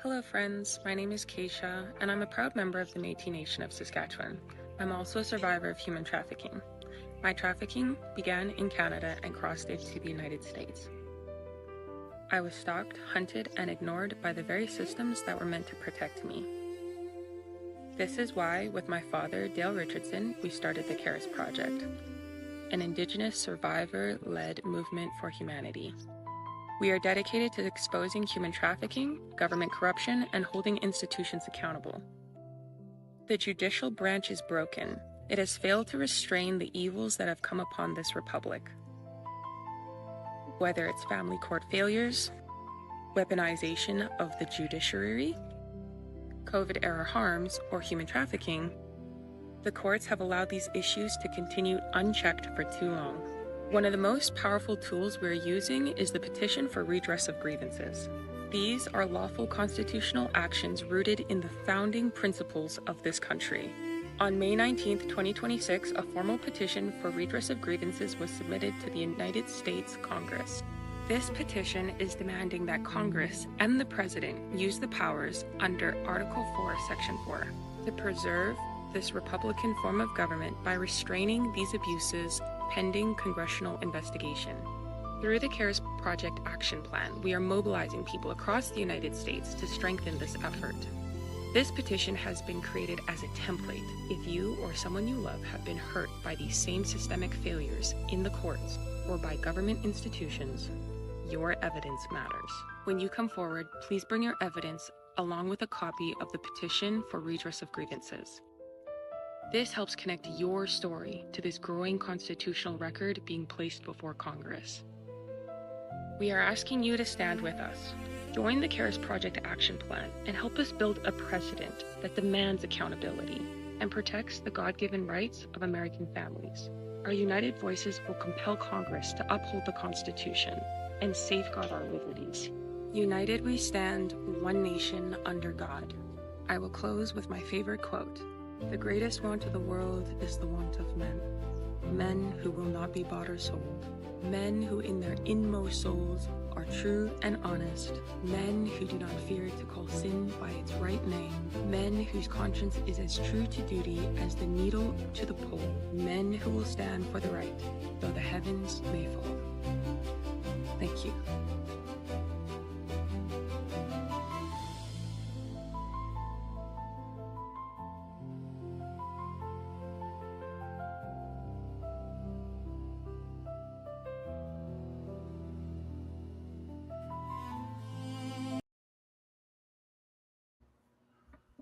Hello friends, my name is Keisha, and I'm a proud member of the Métis Nation of Saskatchewan. I'm also a survivor of human trafficking. My trafficking began in Canada and crossed into the United States. I was stalked, hunted, and ignored by the very systems that were meant to protect me. This is why, with my father, Dale Richardson, we started the CARES Project, an Indigenous survivor-led movement for humanity. We are dedicated to exposing human trafficking, government corruption, and holding institutions accountable. The judicial branch is broken. It has failed to restrain the evils that have come upon this republic. Whether it's family court failures, weaponization of the judiciary, COVID-era harms, or human trafficking, the courts have allowed these issues to continue unchecked for too long. One of the most powerful tools we're using is the petition for redress of grievances. These are lawful constitutional actions rooted in the founding principles of this country. On May 19, 2026, a formal petition for redress of grievances was submitted to the United States Congress. This petition is demanding that Congress and the President use the powers under Article 4, Section 4 to preserve this Republican form of government by restraining these abuses pending congressional investigation. Through the CARES Project Action Plan, we are mobilizing people across the United States to strengthen this effort. This petition has been created as a template. If you or someone you love have been hurt by these same systemic failures in the courts or by government institutions, your evidence matters. When you come forward, please bring your evidence along with a copy of the petition for redress of grievances. This helps connect your story to this growing constitutional record being placed before Congress. We are asking you to stand with us. Join the CARES Project Action Plan and help us build a precedent that demands accountability and protects the God-given rights of American families. Our united voices will compel Congress to uphold the Constitution and safeguard our liberties. United we stand, one nation under God. I will close with my favorite quote. The greatest want of the world is the want of men. Men who will not be bought or sold. Men who in their inmost souls are true and honest. Men who do not fear to call sin by its right name. Men whose conscience is as true to duty as the needle to the pole. Men who will stand for the right, though the heavens may fall. Thank you.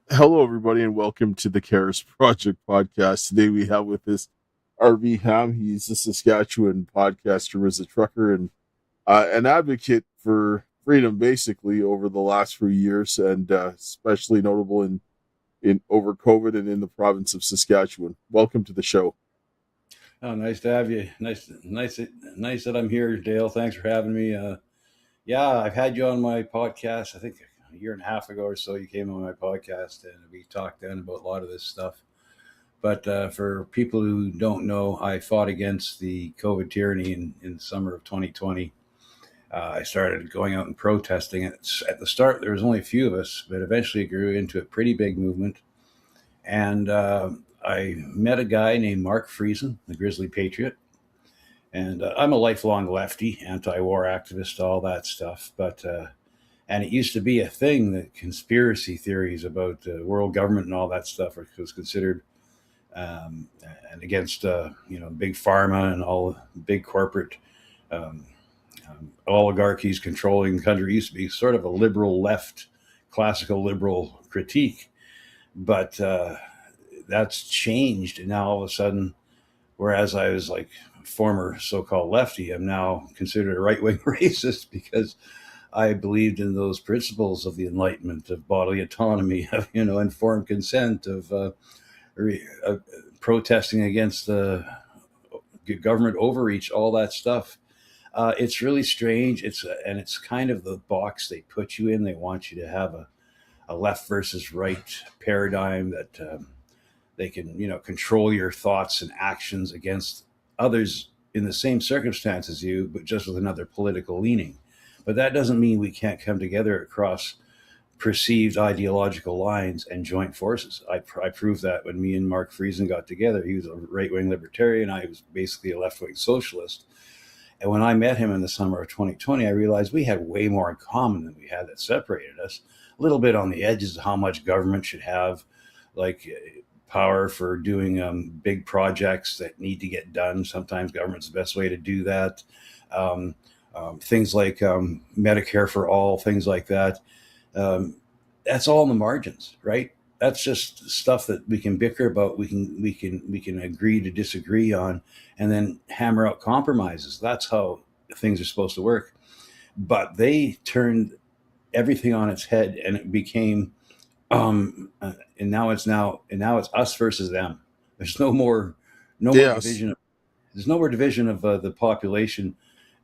Hello, everybody, and welcome to the CARES Project podcast. Today we have with us R.V. Ham. He's a Saskatchewan podcaster, as a trucker, and an advocate for freedom, basically, over the last few years, and especially notable in over COVID and in the province of Saskatchewan. Welcome to the show. Oh, nice to have you. Nice that I'm here, Dale. Thanks for having me. I've had you on my podcast. I think a year and a half ago or so, you came on my podcast, and we talked then about a lot of this stuff. But for people who don't know, I fought against the COVID tyranny in the summer of 2020. I started going out and protesting. At the start, there was only a few of us, but eventually it grew into a pretty big movement. And I met a guy named Mark Friesen, the Grizzly Patriot. And I'm a lifelong lefty, anti-war activist, all that stuff. But and it used to be a thing that conspiracy theories about world government and all that stuff was considered, and against big pharma and all big corporate oligarchies controlling the country. It used to be sort of a liberal left, classical liberal critique, but that's changed, and now all of a sudden, whereas I was like former so-called lefty, I'm now considered a right-wing racist because I believed in those principles of the Enlightenment, of bodily autonomy, of informed consent, of protesting against the government overreach, all that stuff. It's really strange. It's kind of the box they put you in. They want you to have a left versus right paradigm that they can control your thoughts and actions against others in the same circumstance as you, but just with another political leaning. But that doesn't mean we can't come together across perceived ideological lines and joint forces. I proved that when me and Mark Friesen got together. He was a right-wing libertarian. I was basically a left-wing socialist. And when I met him in the summer of 2020, I realized we had way more in common than we had that separated us. A little bit on the edges of how much government should have, like power for doing big projects that need to get done. Sometimes government's the best way to do that. Things like Medicare for all, things like that. That's all in the margins, right? That's just stuff that we can bicker about. We can agree to disagree on, and then hammer out compromises. That's how things are supposed to work. But they turned everything on its head, and it became, and now it's us versus them. There's no more division. There's no more division of the population.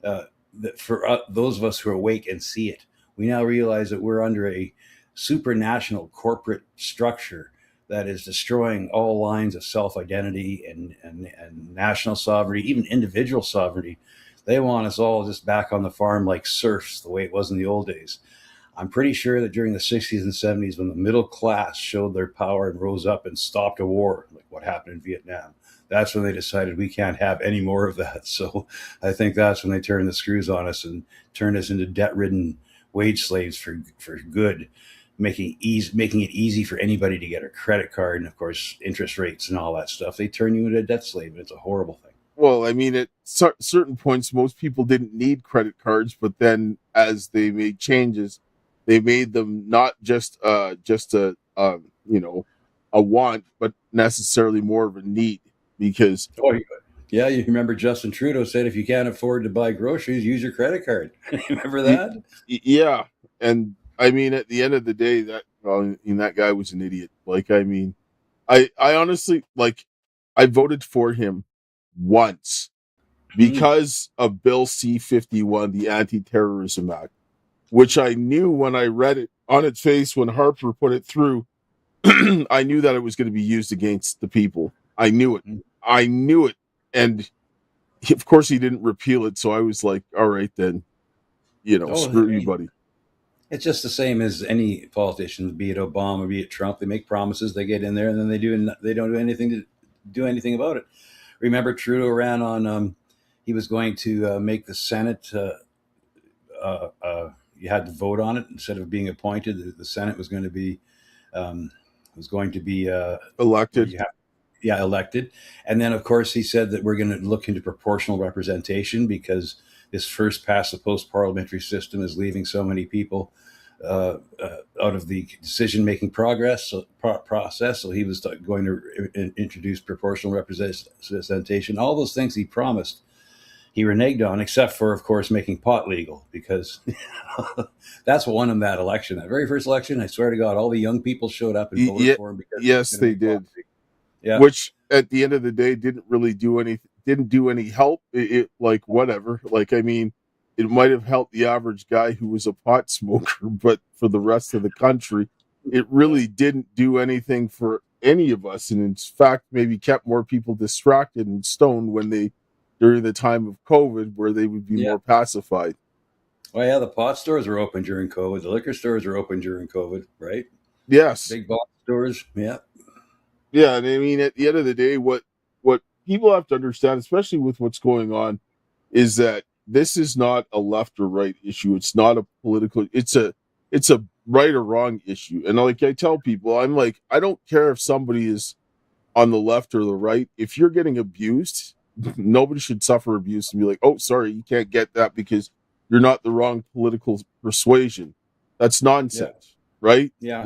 That for those of us who are awake and see it, we now realize that we're under a supranational corporate structure that is destroying all lines of self-identity and national sovereignty, even individual sovereignty. They want us all just back on the farm like serfs, the way it was in the old days. I'm pretty sure that during the 60s and 70s, when the middle class showed their power and rose up and stopped a war, like what happened in Vietnam, that's when they decided we can't have any more of that. So I think that's when they turned the screws on us and turned us into debt-ridden wage slaves for good, making it easy for anybody to get a credit card, and of course interest rates and all that stuff. They turn you into a debt slave, and it's a horrible thing. Well, I mean, at certain points, most people didn't need credit cards, but then as they made changes, they made them not just a want, but necessarily more of a need. Because yeah, you remember Justin Trudeau said if you can't afford to buy groceries, use your credit card. Remember that? Yeah, and I mean, at the end of the day, that guy was an idiot. Like, I mean, I honestly, like, I voted for him once because of Bill C-51, the Anti-Terrorism Act, which I knew when I read it on its face when Harper put it through. I knew that it was going to be used against the people. I knew it. And of course he didn't repeal it. So I was like, all right, then, screw you, buddy. It's just the same as any politician, be it Obama, be it Trump. They make promises, they get in there, and then they don't do anything to do anything about it. Remember Trudeau ran on, he was going to make the Senate, you had to vote on it instead of being appointed. The Senate was going to be, elected. Elected. And then, of course, he said that we're going to look into proportional representation because this first past the post parliamentary system is leaving so many people out of the decision-making process. So he was going to introduce proportional representation. All those things he promised, he reneged on, except for, of course, making pot legal, because that's what won him that election. That very first election, I swear to God, all the young people showed up and voted for him. Because yes, they did. Yeah. Which at the end of the day didn't really do any help. It like whatever. Like, I mean, it might have helped the average guy who was a pot smoker, but for the rest of the country, it really didn't do anything for any of us. And in fact, maybe kept more people distracted and stoned during the time of COVID, where they would be more pacified. Well, yeah, the pot stores were open during COVID. The liquor stores were open during COVID, right? Yes. Big box stores. Yeah. Yeah, and I mean, at the end of the day, what people have to understand, especially with what's going on, is that this is not a left or right issue. It's not a political. It's a right or wrong issue. And like I tell people, I'm like, I don't care if somebody is on the left or the right. If you're getting abused, nobody should suffer abuse and be like, oh, sorry, you can't get that because you're not the wrong political persuasion. That's nonsense, right? Yeah.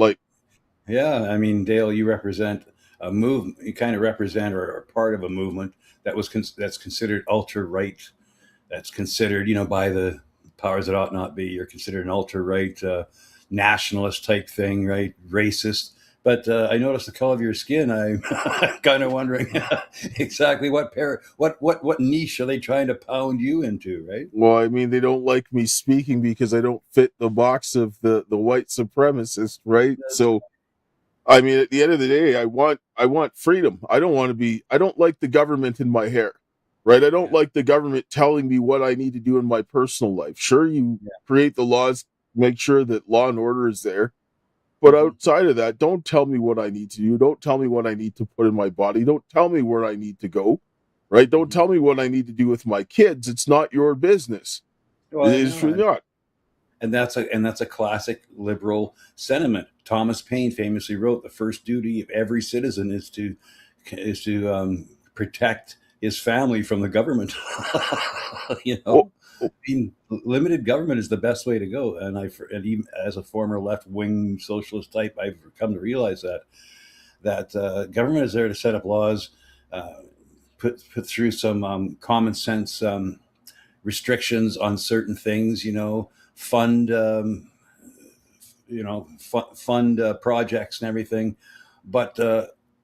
Yeah, I mean, Dale, you represent a movement. You kind of represent or are part of a movement that's considered ultra right. That's considered, by the powers that ought not be. You're considered an ultra right nationalist type thing, right? Racist. But I noticed the color of your skin. I'm kind of wondering exactly what niche are they trying to pound you into, right? Well, I mean, they don't like me speaking because I don't fit the box of the white supremacist, right? So, I mean, at the end of the day, I want freedom. I don't like the government in my hair, right? I don't like the government telling me what I need to do in my personal life. Sure, you create the laws, make sure that law and order is there. But outside of that, don't tell me what I need to do. Don't tell me what I need to put in my body. Don't tell me where I need to go, right? Don't tell me what I need to do with my kids. It's not your business. Well, It is really not. And that's a classic liberal sentiment. Thomas Paine famously wrote, "The first duty of every citizen is to protect his family from the government." I mean, limited government is the best way to go. And even as a former left-wing socialist type, I've come to realize that government is there to set up laws, put through some common sense restrictions on certain things. Fund projects and everything. But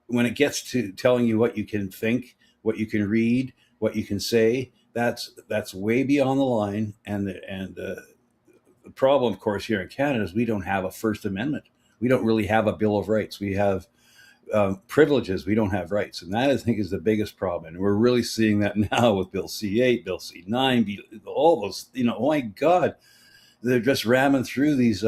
when it gets to telling you what you can think, what you can read, what you can say, that's way beyond the line. And the problem, of course, here in Canada is we don't have a First Amendment. We don't really have a Bill of Rights. We have privileges. We don't have rights. And that, I think, is the biggest problem. And we're really seeing that now with Bill C-8, Bill C-9, all those, oh my God, they're just ramming through these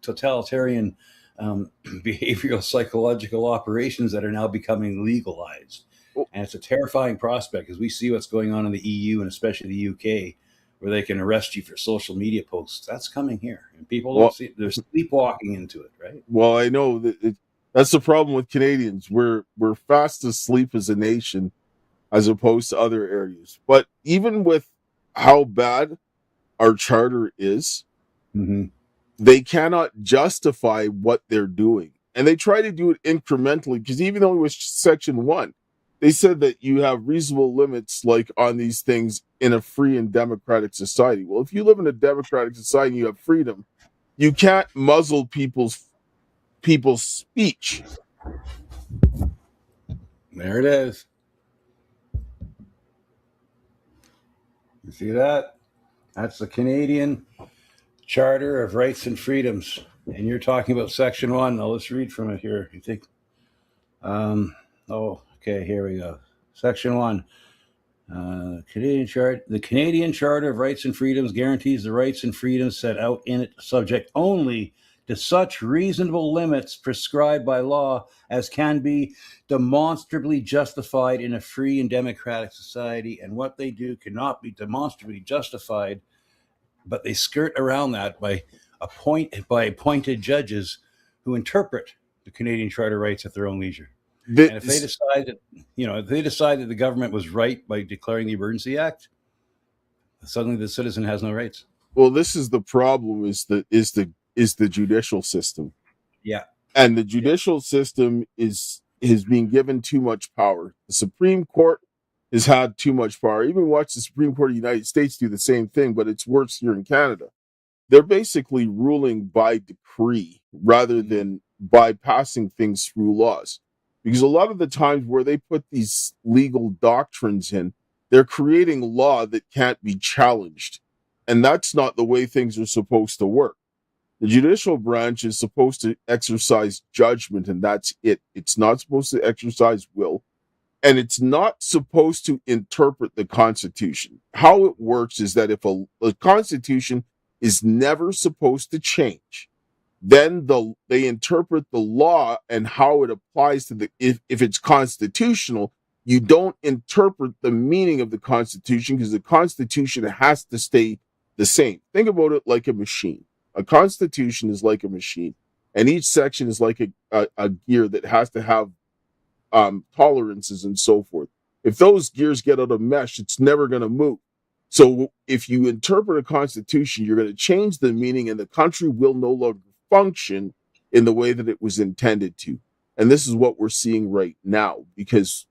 totalitarian behavioral psychological operations that are now becoming legalized. And it's a terrifying prospect as we see what's going on in the EU and especially the UK, where they can arrest you for social media posts. That's coming here. And people don't see it. They're sleepwalking into it, right? Well, I know that's the problem with Canadians. We're fast asleep as a nation as opposed to other areas. But even with how bad our charter is, they cannot justify what they're doing. And they try to do it incrementally, because even though it was Section 1, they said that you have reasonable limits like on these things in a free and democratic society. Well, if you live in a democratic society and you have freedom, you can't muzzle people's speech. There it is. You see that? That's the Canadian Charter of Rights and Freedoms. And you're talking about Section 1. Now let's read from it here. You think? Okay, here we go. Section 1. The Canadian Charter of Rights and Freedoms guarantees the rights and freedoms set out in it, subject only to such reasonable limits prescribed by law as can be demonstrably justified in a free and democratic society. And what they do cannot be demonstrably justified, but they skirt around that by appointed judges who interpret the Canadian Charter rights at their own leisure. And if they decide that the government was right by declaring the Emergency Act, suddenly the citizen has no rights. Well, this is the problem: is the judicial system. Yeah, and the judicial system is being given too much power. The Supreme Court has had too much power. Even watch the Supreme Court of the United States do the same thing, but it's worse here in Canada. They're basically ruling by decree rather than by passing things through laws. Because a lot of the times where they put these legal doctrines in, they're creating law that can't be challenged. And that's not the way things are supposed to work. The judicial branch is supposed to exercise judgment, and that's it. It's not supposed to exercise will, and it's not supposed to interpret the Constitution. How it works is that if a Constitution is never supposed to change, then they interpret the law and how it applies to if it's constitutional. You don't interpret the meaning of the Constitution, because the Constitution has to stay the same. Think about it like a machine. A constitution is like a machine, and each section is like a gear that has to have tolerances and so forth. If those gears get out of mesh, it's never going to move. So if you interpret a constitution, you're going to change the meaning, and the country will no longer function in the way that it was intended to. And this is what we're seeing right now, because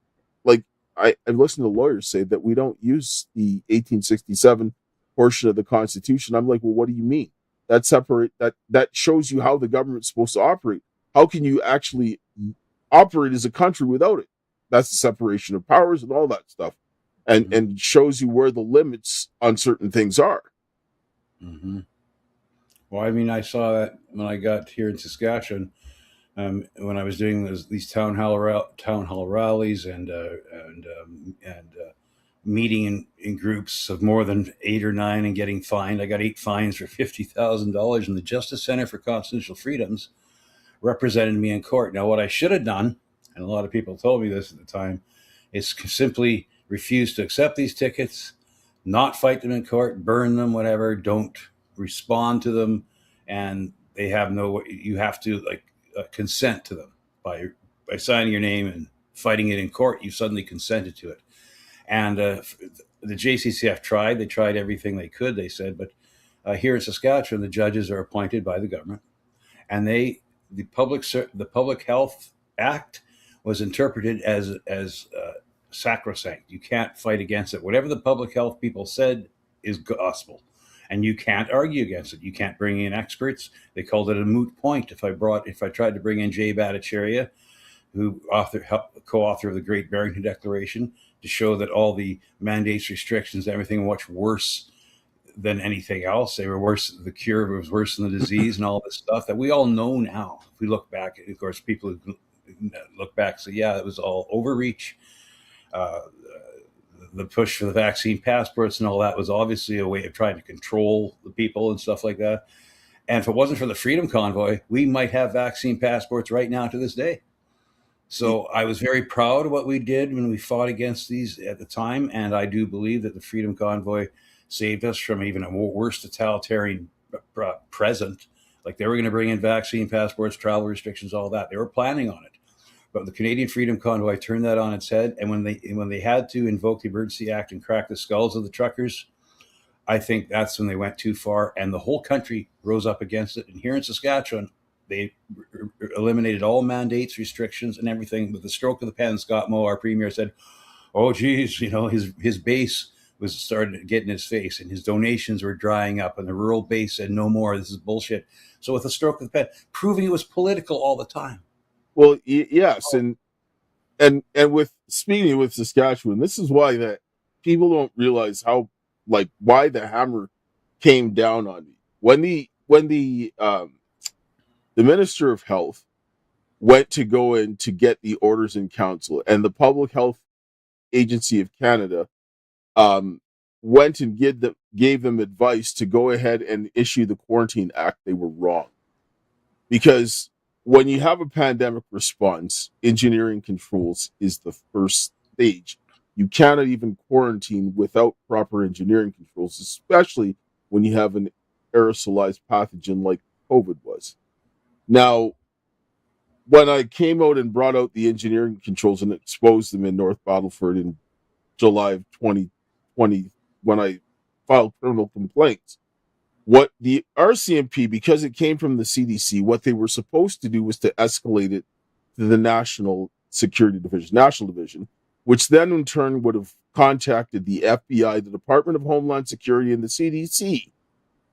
I've listened to lawyers say that we don't use the 1867 portion of the Constitution. I'm like, well, what do you mean? That shows you how the government's supposed to operate. How can you actually operate as a country without it? That's the separation of powers and all that stuff, and shows you where the limits on certain things are. Mm-hmm. Well, I mean, I saw that when I got here in Saskatchewan, when I was doing these town hall rallies and meeting in groups of more than 8 or 9 and getting fined. I got 8 fines for $50,000 in the Justice Center for Constitutional Freedoms. represented me in court. Now, what I should have done, and a lot of people told me this at the time, is simply refuse to accept these tickets, not fight them in court, burn them, whatever, don't respond to them, and they have you have to consent to them by signing your name and fighting it in court. You suddenly consented to it. And the JCCF tried everything they could, they said, but here in Saskatchewan, the judges are appointed by the government, and the Public Health Act was interpreted as sacrosanct. You can't fight against it. Whatever the public health people said is gospel, and you can't argue against it. You can't bring in experts. They called it a moot point. If I tried to bring in Jay Bhattacharya, who co-author of the Great Barrington Declaration, to show that all the mandates, restrictions, everything were much worse than anything else. They were worse. The cure was worse than the disease, and all this stuff that we all know now. If we look back, of course, people who look back say, yeah, it was all overreach. The push for the vaccine passports and all that was obviously a way of trying to control the people and stuff like that. And if it wasn't for the Freedom Convoy, we might have vaccine passports right now to this day. So I was very proud of what we did when we fought against these at the time. And I do believe that the Freedom Convoy saved us from even a worse totalitarian present. Like, they were going to bring in vaccine passports, travel restrictions, all that. They were planning on it. But the Canadian Freedom Convoy turned that on its head. And when they had to invoke the Emergency Act and crack the skulls of the truckers, I think that's when they went too far. And the whole country rose up against it. And here in Saskatchewan, they eliminated all mandates, restrictions, and everything. With the stroke of the pen, Scott Moe, our premier, said, oh, geez, his base was starting to get in his face, and his donations were drying up, and the rural base said, no more, this is bullshit. So with a stroke of the pen, proving it was political all the time. Well, yes, and with speaking with Saskatchewan, this is why that people don't realize how, why the hammer came down on me when the Minister of Health went to go in to get the orders in council, and the Public Health Agency of Canada went and gave them advice to go ahead and issue the Quarantine Act. They were wrong, because when you have a pandemic response, engineering controls is the first stage. You cannot even quarantine without proper engineering controls, especially when you have an aerosolized pathogen like COVID was. Now, when I came out and brought out the engineering controls and exposed them in North Battleford in July of 2020, when I filed criminal complaints, what the RCMP, because it came from the CDC, what they were supposed to do was to escalate it to the National Division, which then in turn would have contacted the FBI, the Department of Homeland Security, and the CDC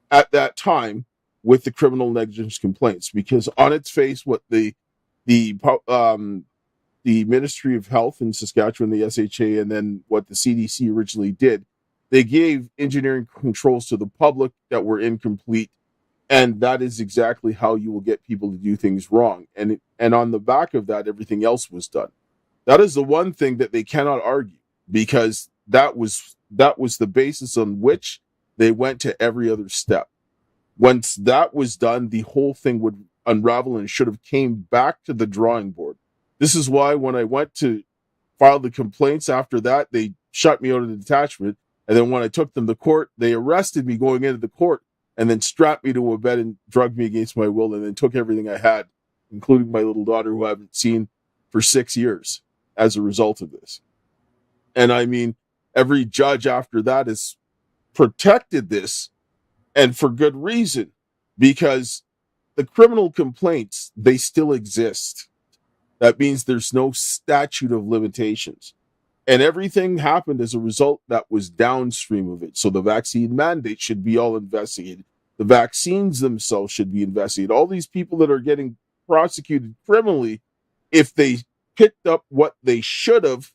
at that time with the criminal negligence complaints. Because on its face, what the Ministry of Health in Saskatchewan, the SHA, and then what the CDC originally did, they gave engineering controls to the public that were incomplete, and that is exactly how you will get people to do things wrong. And on the back of that, everything else was done. That is the one thing that they cannot argue, because that was the basis on which they went to every other step. Once that was done, the whole thing would unravel and should have came back to the drawing board. This is why when I went to file the complaints after that, they shut me out of the detachment. And then when I took them to court, they arrested me going into the court and then strapped me to a bed and drugged me against my will, and then took everything I had, including my little daughter, who I haven't seen for 6 years as a result of this. And I mean, every judge after that has protected this, and for good reason, because the criminal complaints, they still exist. That means there's no statute of limitations. And everything happened as a result that was downstream of it. So the vaccine mandate should be all investigated. The vaccines themselves should be investigated. All these people that are getting prosecuted criminally, if they picked up what they should have,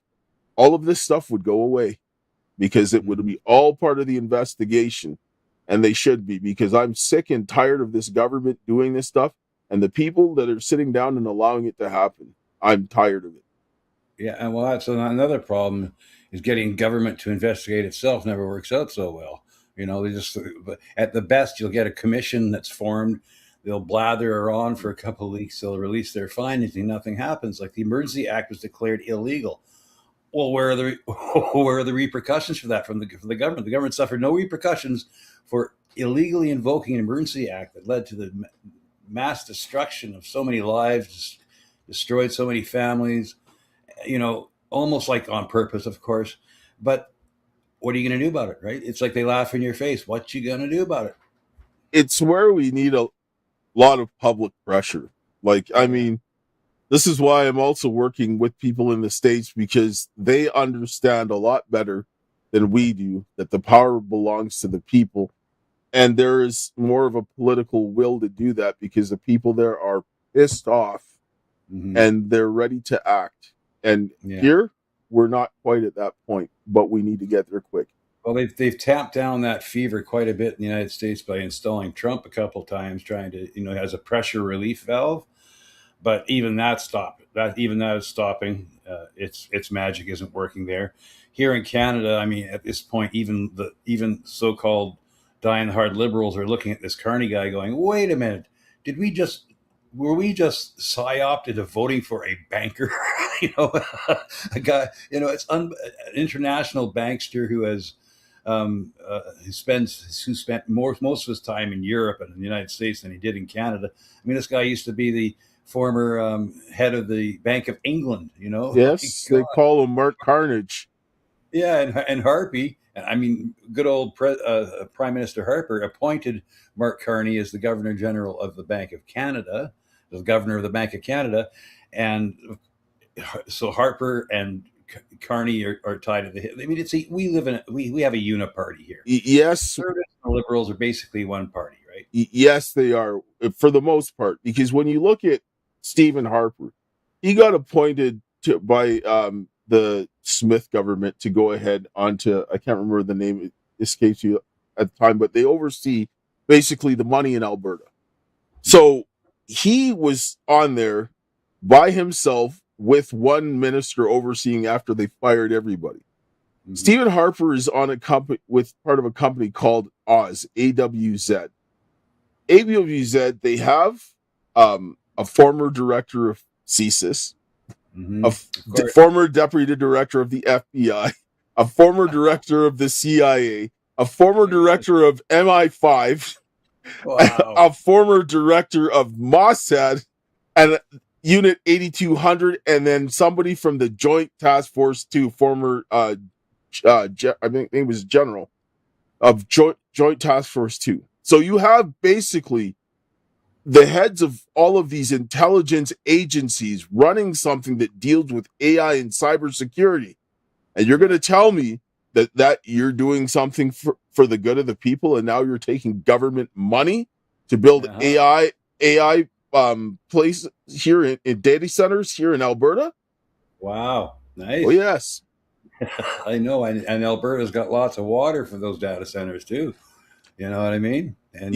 all of this stuff would go away, because it would be all part of the investigation. And they should be, because I'm sick and tired of this government doing this stuff, and the people that are sitting down and allowing it to happen. I'm tired of it. Yeah, and well, that's another problem, is getting government to investigate itself never works out so well. They just, at the best, you'll get a commission that's formed they'll blather on for a couple of weeks. They'll release their findings and nothing happens. Like the Emergency Act was declared illegal. Well, where are the where are the repercussions for that from the government? The government suffered no repercussions for illegally invoking an emergency act that led to the mass destruction of so many lives, destroyed so many families. Almost like on purpose, of course. But what are you going to do about it, right? It's like they laugh in your face. What you going to do about it? It's where we need a lot of public pressure. I mean, this is why I'm also working with people in the States, because they understand a lot better than we do that the power belongs to the people. And there is more of a political will to do that because the people there are pissed off and they're ready to act. And here, we're not quite at that point, but we need to get there quick. Well, they've tamped down that fever quite a bit in the United States by installing Trump a couple of times, trying to, as a pressure relief valve. But even that stopped. Even that is stopping. Its magic isn't working there. Here in Canada, I mean, at this point, even so-called die-in-the-hard liberals are looking at this Carney guy, going, "Wait a minute, were we just psyoped into voting for a banker?" A guy. It's an international bankster who has who spent most of his time in Europe and in the United States than he did in Canada. I mean, this guy used to be the former head of the Bank of England, Yes, they call him Mark Carnage. Yeah, and Harpy, I mean, good old Prime Minister Harper appointed Mark Carney as the Governor General of the Bank of Canada, the Governor of the Bank of Canada, and so Harper and Carney are tied to the hip. I mean, we have a uniparty here. Yes, conservatives and liberals are basically one party, right? Yes, they are for the most part, because when you look at Stephen Harper, he got appointed by the Smith government to go ahead onto, I can't remember the name, it escapes you at the time, but they oversee basically the money in Alberta. So he was on there by himself with one minister overseeing after they fired everybody. Stephen Harper is on a company with part of a company called Oz, AWZ. AWZ, they have a former director of CSIS, a former deputy director of the FBI, a former director of the CIA, a former director of MI5, a former director of Mossad, and Unit 8200, and then somebody from the Joint Task Force 2, former, I think it was general of Joint Task Force 2. So you have basically the heads of all of these intelligence agencies running something that deals with AI and cybersecurity. And you're going to tell me that you're doing something for the good of the people, and now you're taking government money to build AI place here in data centers here in Alberta? Wow, nice. Oh, yes. I know, and Alberta's got lots of water for those data centers too. You know what I mean? And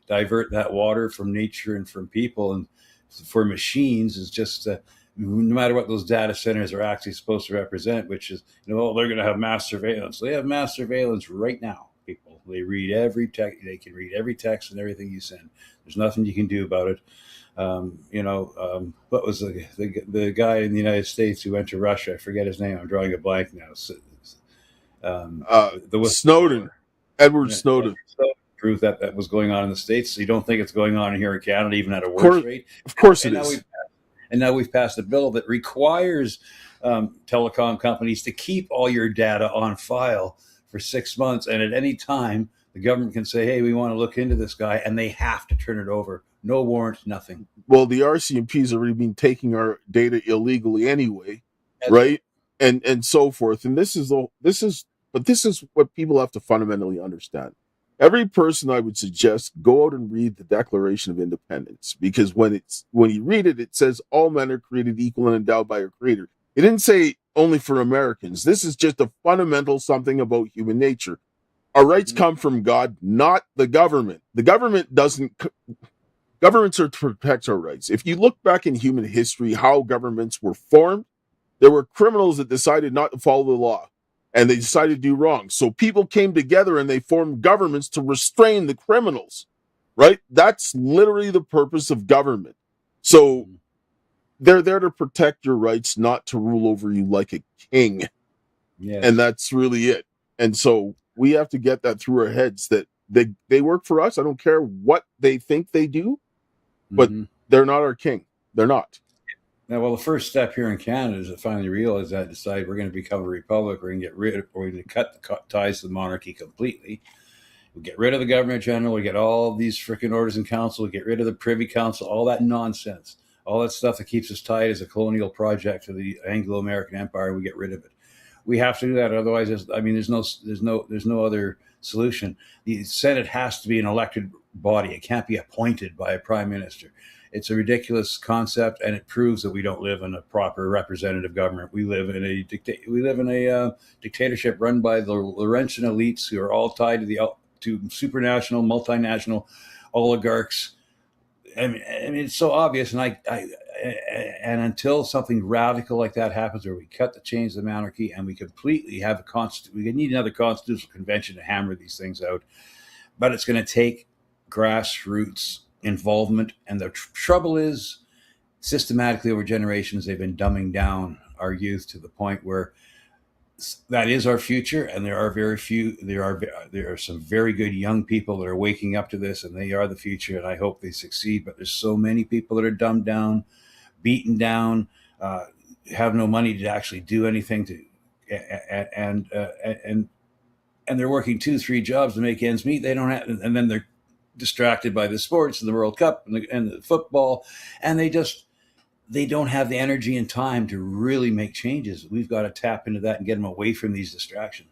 divert that water from nature and from people and for machines is just no matter what those data centers are actually supposed to represent, which is, they're going to have mass surveillance. They have mass surveillance right now. People, they read every text. They can read every text and everything you send. There's nothing you can do about it. What was the guy in the United States who went to Russia? I forget his name. I'm drawing a blank now. Snowden, Edward Snowden. Proof that was going on in the States. So you don't think it's going on here in Canada, even at a worse rate? Of course it is. And now we've passed a bill that requires telecom companies to keep all your data on file for 6 months. And at any time, the government can say, hey, we want to look into this guy, and they have to turn it over. No warrant, nothing. Well, the RCMP's already been taking our data illegally anyway, right? And so forth. And this is what people have to fundamentally understand. Every person, I would suggest, go out and read the Declaration of Independence, because when you read it, it says all men are created equal and endowed by a creator. It didn't say only for Americans. This is just a fundamental something about human nature. Our rights come from God, not the government. The government doesn't. Governments are to protect our rights. If you look back in human history, how governments were formed, there were criminals that decided not to follow the law, and they decided to do wrong. So people came together and they formed governments to restrain the criminals. right? That's literally the purpose of government. So they're there to protect your rights, not to rule over you like a king. Yes. And that's really it. And so we have to get that through our heads that they work for us. I don't care what they think they do, but they're not our king. They're not. Now, well, the first step here in Canada is to finally realize that, decide we're going to become a republic. We're going to get rid of, we're going to cut the ties to the monarchy completely. We'll get rid of the governor general. We get all these freaking orders in council. We get rid of the privy council. All that nonsense, all that stuff that keeps us tied as a colonial project to the Anglo-American Empire. We get rid of it. We have to do that. Otherwise, there's no other solution. The Senate has to be an elected body. It can't be appointed by a prime minister. It's a ridiculous concept, and it proves that we don't live in a proper representative government. We live in a dictatorship run by the Laurentian elites who are all tied to supranational, multinational oligarchs. I mean, it's so obvious, and and until something radical like that happens, where we cut the chains of the monarchy and we completely have we need another constitutional convention to hammer these things out. But it's going to take grassroots involvement, and the trouble is, systematically over generations, they've been dumbing down our youth to the point where that is our future, and there are some very good young people that are waking up to this, and they are the future, and I hope they succeed. But there's so many people that are dumbed down, beaten down, have no money to actually do anything and they're working 2-3 jobs to make ends meet. They don't have, and then they're distracted by the sports and the World Cup and the football, and they don't have the energy and time to really make changes. We've got to tap into that and get them away from these distractions.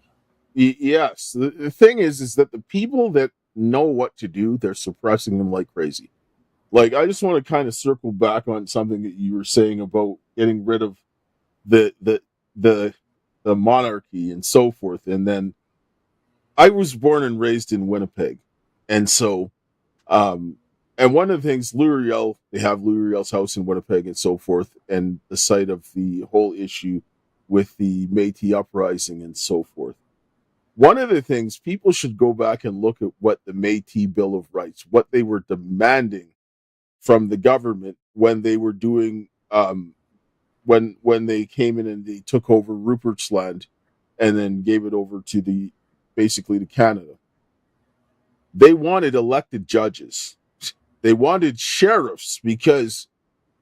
Yes. The thing is that the people that know what to do, they're suppressing them like crazy. Like, I just want to kind of circle back on something that you were saying about getting rid of the monarchy and so forth. And then I was born and raised in Winnipeg. And so, and one of the things, they have Luriel's house in Winnipeg and so forth, and the site of the whole issue with the Métis uprising and so forth. One of the things, people should go back and look at what the Métis Bill of Rights, what they were demanding from the government when they were doing, when they came in and they took over Rupert's Land and then gave it over to basically to Canada. They wanted elected judges. They wanted sheriffs, because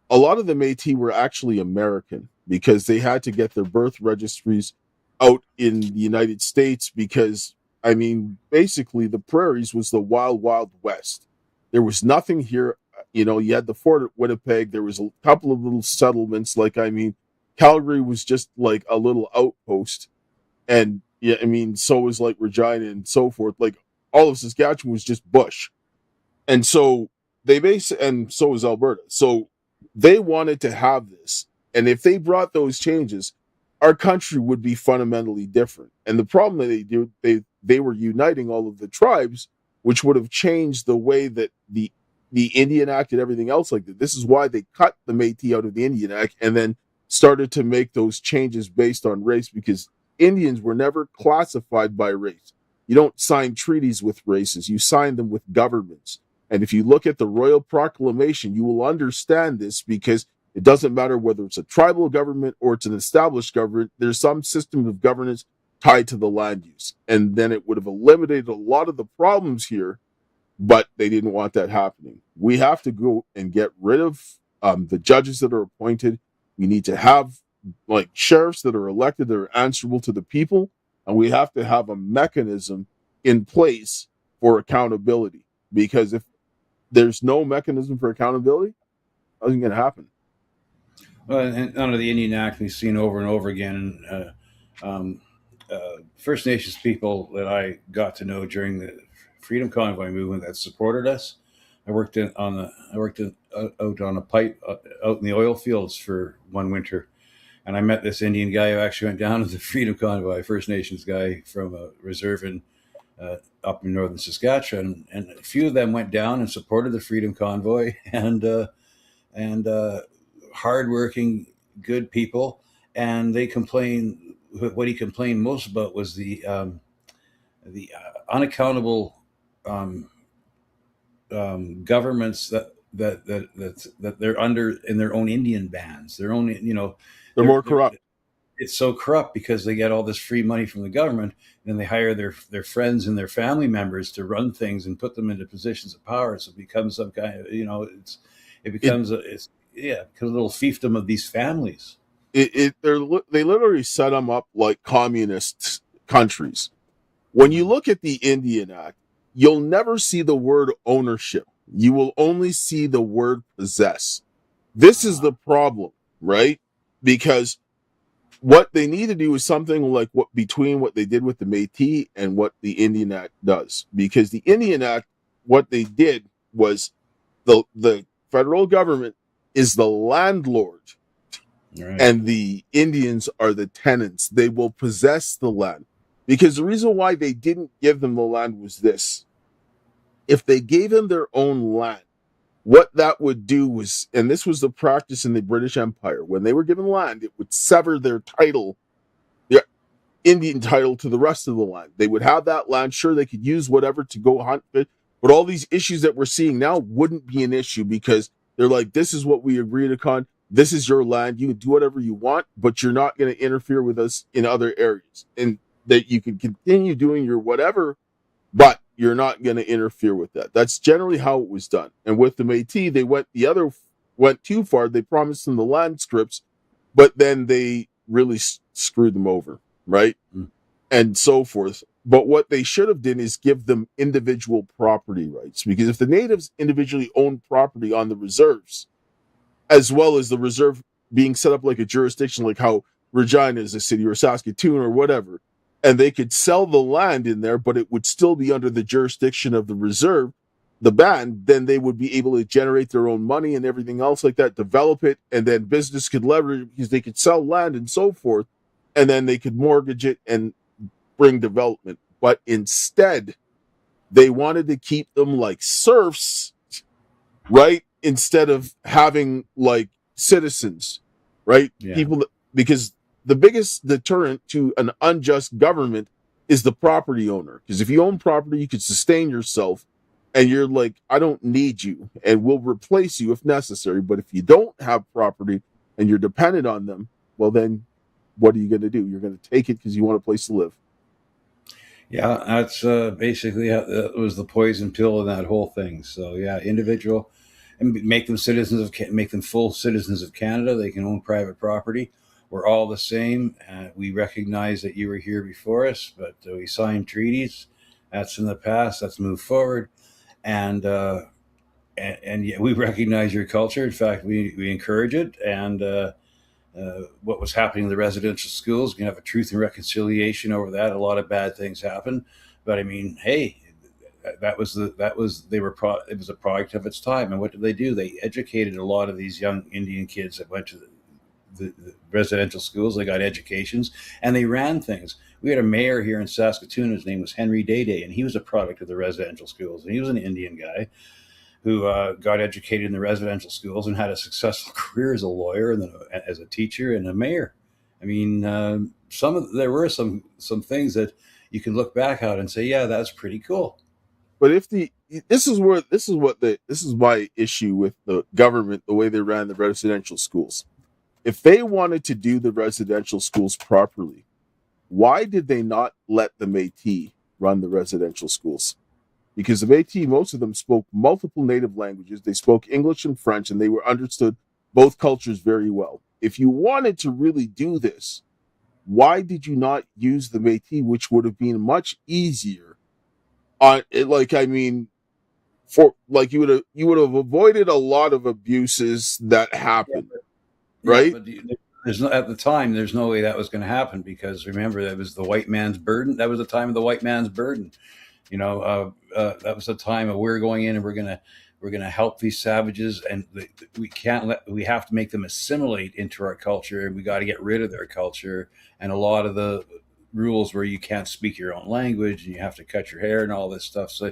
a lot of the Métis were actually American, because they had to get their birth registries out in the United States, because, I mean, basically the prairies was the wild, wild west. There was nothing here. You know, you had the fort at Winnipeg. There was a couple of little settlements. Like, I mean, Calgary was just like a little outpost. And, yeah, I mean, so was like Regina and so forth. Like, all of Saskatchewan was just bush. And so and so was Alberta. So they wanted to have this. And if they brought those changes, our country would be fundamentally different. And the problem that they were uniting all of the tribes, which would have changed the way that the Indian Act and everything else like that. This is why they cut the Métis out of the Indian Act and then started to make those changes based on race, because Indians were never classified by race. You don't sign treaties with races. You sign them with governments. And if you look at the Royal Proclamation, you will understand this, because it doesn't matter whether it's a tribal government or it's an established government. There's some system of governance tied to the land use. And then it would have eliminated a lot of the problems here, but they didn't want that happening. We have to go and get rid of the judges that are appointed. We need to have like sheriffs that are elected, that are answerable to the people. And we have to have a mechanism in place for accountability, because if there's no mechanism for accountability, nothing's going to happen. Well, and under the Indian Act, we've seen over and over again, First Nations people that I got to know during the Freedom Convoy movement that supported us. I worked out on a pipe out in the oil fields for one winter, and I met this Indian guy who actually went down to the Freedom Convoy, First Nations guy from a reserve up in northern Saskatchewan, and a few of them went down and supported the Freedom Convoy, and hardworking, good people. And they complained. What he complained most about was the unaccountable governments that they're under in their own Indian bands, their own, They're more corrupt. it's so corrupt because they get all this free money from the government, and then they hire their friends and their family members to run things and put them into positions of power. So it becomes some kind of, it becomes a little fiefdom of these families. They literally set them up like communist countries. When you look at the Indian Act, you'll never see the word ownership. You will only see the word possess. This is the problem, right? Because what they need to do is something like between what they did with the Métis and what the Indian Act does. Because the Indian Act, what they did was the federal government is the landlord, Right. and the Indians are the tenants. They will possess the land. Because the reason why they didn't give them the land was this. If they gave them their own land, what that would do was, and this was the practice in the British Empire, when they were given land, it would sever their title, their Indian title, to the rest of the land. They would have that land. Sure, they could use whatever to go hunt it, but all these issues that we're seeing now wouldn't be an issue because they're like, this is what we agreed upon. This is your land. You can do whatever you want, but you're not going to interfere with us in other areas. And that you can continue doing your whatever, but you're not going to interfere with that. That's generally how it was done. And with the Métis, they went too far. They promised them the land strips, but then they really screwed them over, right? Mm. And so forth. But what they should have done is give them individual property rights, because if the natives individually own property on the reserves, as well as the reserve being set up like a jurisdiction, like how Regina is a city or Saskatoon or whatever, and they could sell the land in there, but it would still be under the jurisdiction of the reserve, the band, then they would be able to generate their own money and everything else like that, develop it, and then business could leverage because they could sell land and so forth, and then they could mortgage it and bring development. But instead, they wanted to keep them like serfs, right? Instead of having like citizens, right? Yeah. People that, because the biggest deterrent to an unjust government is the property owner. Because if you own property, you can sustain yourself, and you're like, I don't need you, and we'll replace you if necessary. But if you don't have property and you're dependent on them, well, then what are you going to do? You're going to take it because you want a place to live. Yeah, that's basically that was the poison pill in that whole thing. So yeah, individual, and make them make them full citizens of Canada. They can own private property. We're all the same. We recognize that you were here before us, but we signed treaties. That's in the past. Let's move forward, and yet we recognize your culture. In fact, we encourage it. And what was happening in the residential schools, you can have a truth and reconciliation over that. A lot of bad things happen, but I mean, hey, it was a product of its time. And what did they do? They educated a lot of these young Indian kids that went to the residential schools. They got educations and they ran things. We had a mayor here in Saskatoon. His name was Henry Day, and he was a product of the residential schools. And he was an Indian guy who got educated in the residential schools and had a successful career as a lawyer and then as a teacher and a mayor. I mean, there were some things that you can look back at and say, yeah, that's pretty cool. But this is my issue with the government, the way they ran the residential schools. If they wanted to do the residential schools properly, why did they not let the Métis run the residential schools? Because the Métis, most of them spoke multiple native languages. They spoke English and French, and they were understood both cultures very well. If you wanted to really do this, why did you not use the Métis, which would have been much easier? You would have avoided a lot of abuses that happened, right? But at the time, there's no way that was going to happen, because remember, that was the white man's burden. That was the time of the white man's burden. That was the time of we're going in and we're gonna help these savages, and we have to make them assimilate into our culture, and we got to get rid of their culture. And a lot of the rules where you can't speak your own language and you have to cut your hair and all this stuff. So,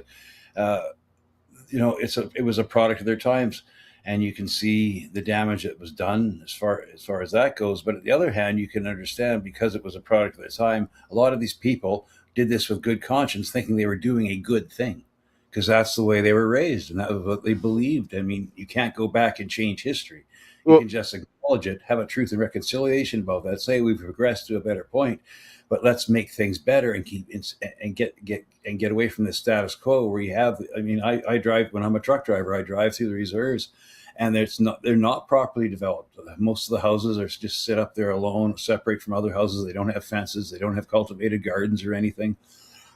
it was a product of their times, and you can see the damage that was done as far as that goes. But on the other hand, you can understand, because it was a product of their time, a lot of these people did this with good conscience, thinking they were doing a good thing. because that's the way they were raised and that was what they believed. I mean, you can't go back and change history. You Well, can just acknowledge it, have a truth and reconciliation about that, say we've progressed to a better point, but let's make things better and get away from the status quo where you have. I mean, I drive when I'm a truck driver. I drive through the reserves, and they're not properly developed. Most of the houses are just sit up there alone, separate from other houses. They don't have fences. They don't have cultivated gardens or anything.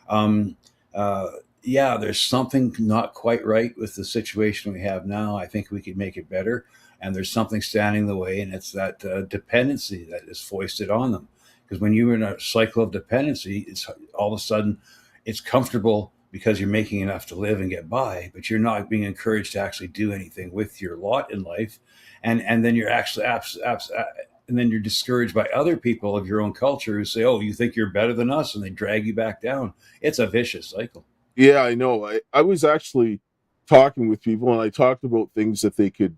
Um, yeah, there's something not quite right with the situation we have now. I think we could make it better. And there's something standing in the way, and it's that dependency that is foisted on them. Because when you're in a cycle of dependency, it's all of a sudden it's comfortable because you're making enough to live and get by, but you're not being encouraged to actually do anything with your lot in life. And then you're actually and then you're discouraged by other people of your own culture who say, "Oh, you think you're better than us," and they drag you back down. It's a vicious cycle. yeah, I know. I was actually talking with people, and I talked about things that they could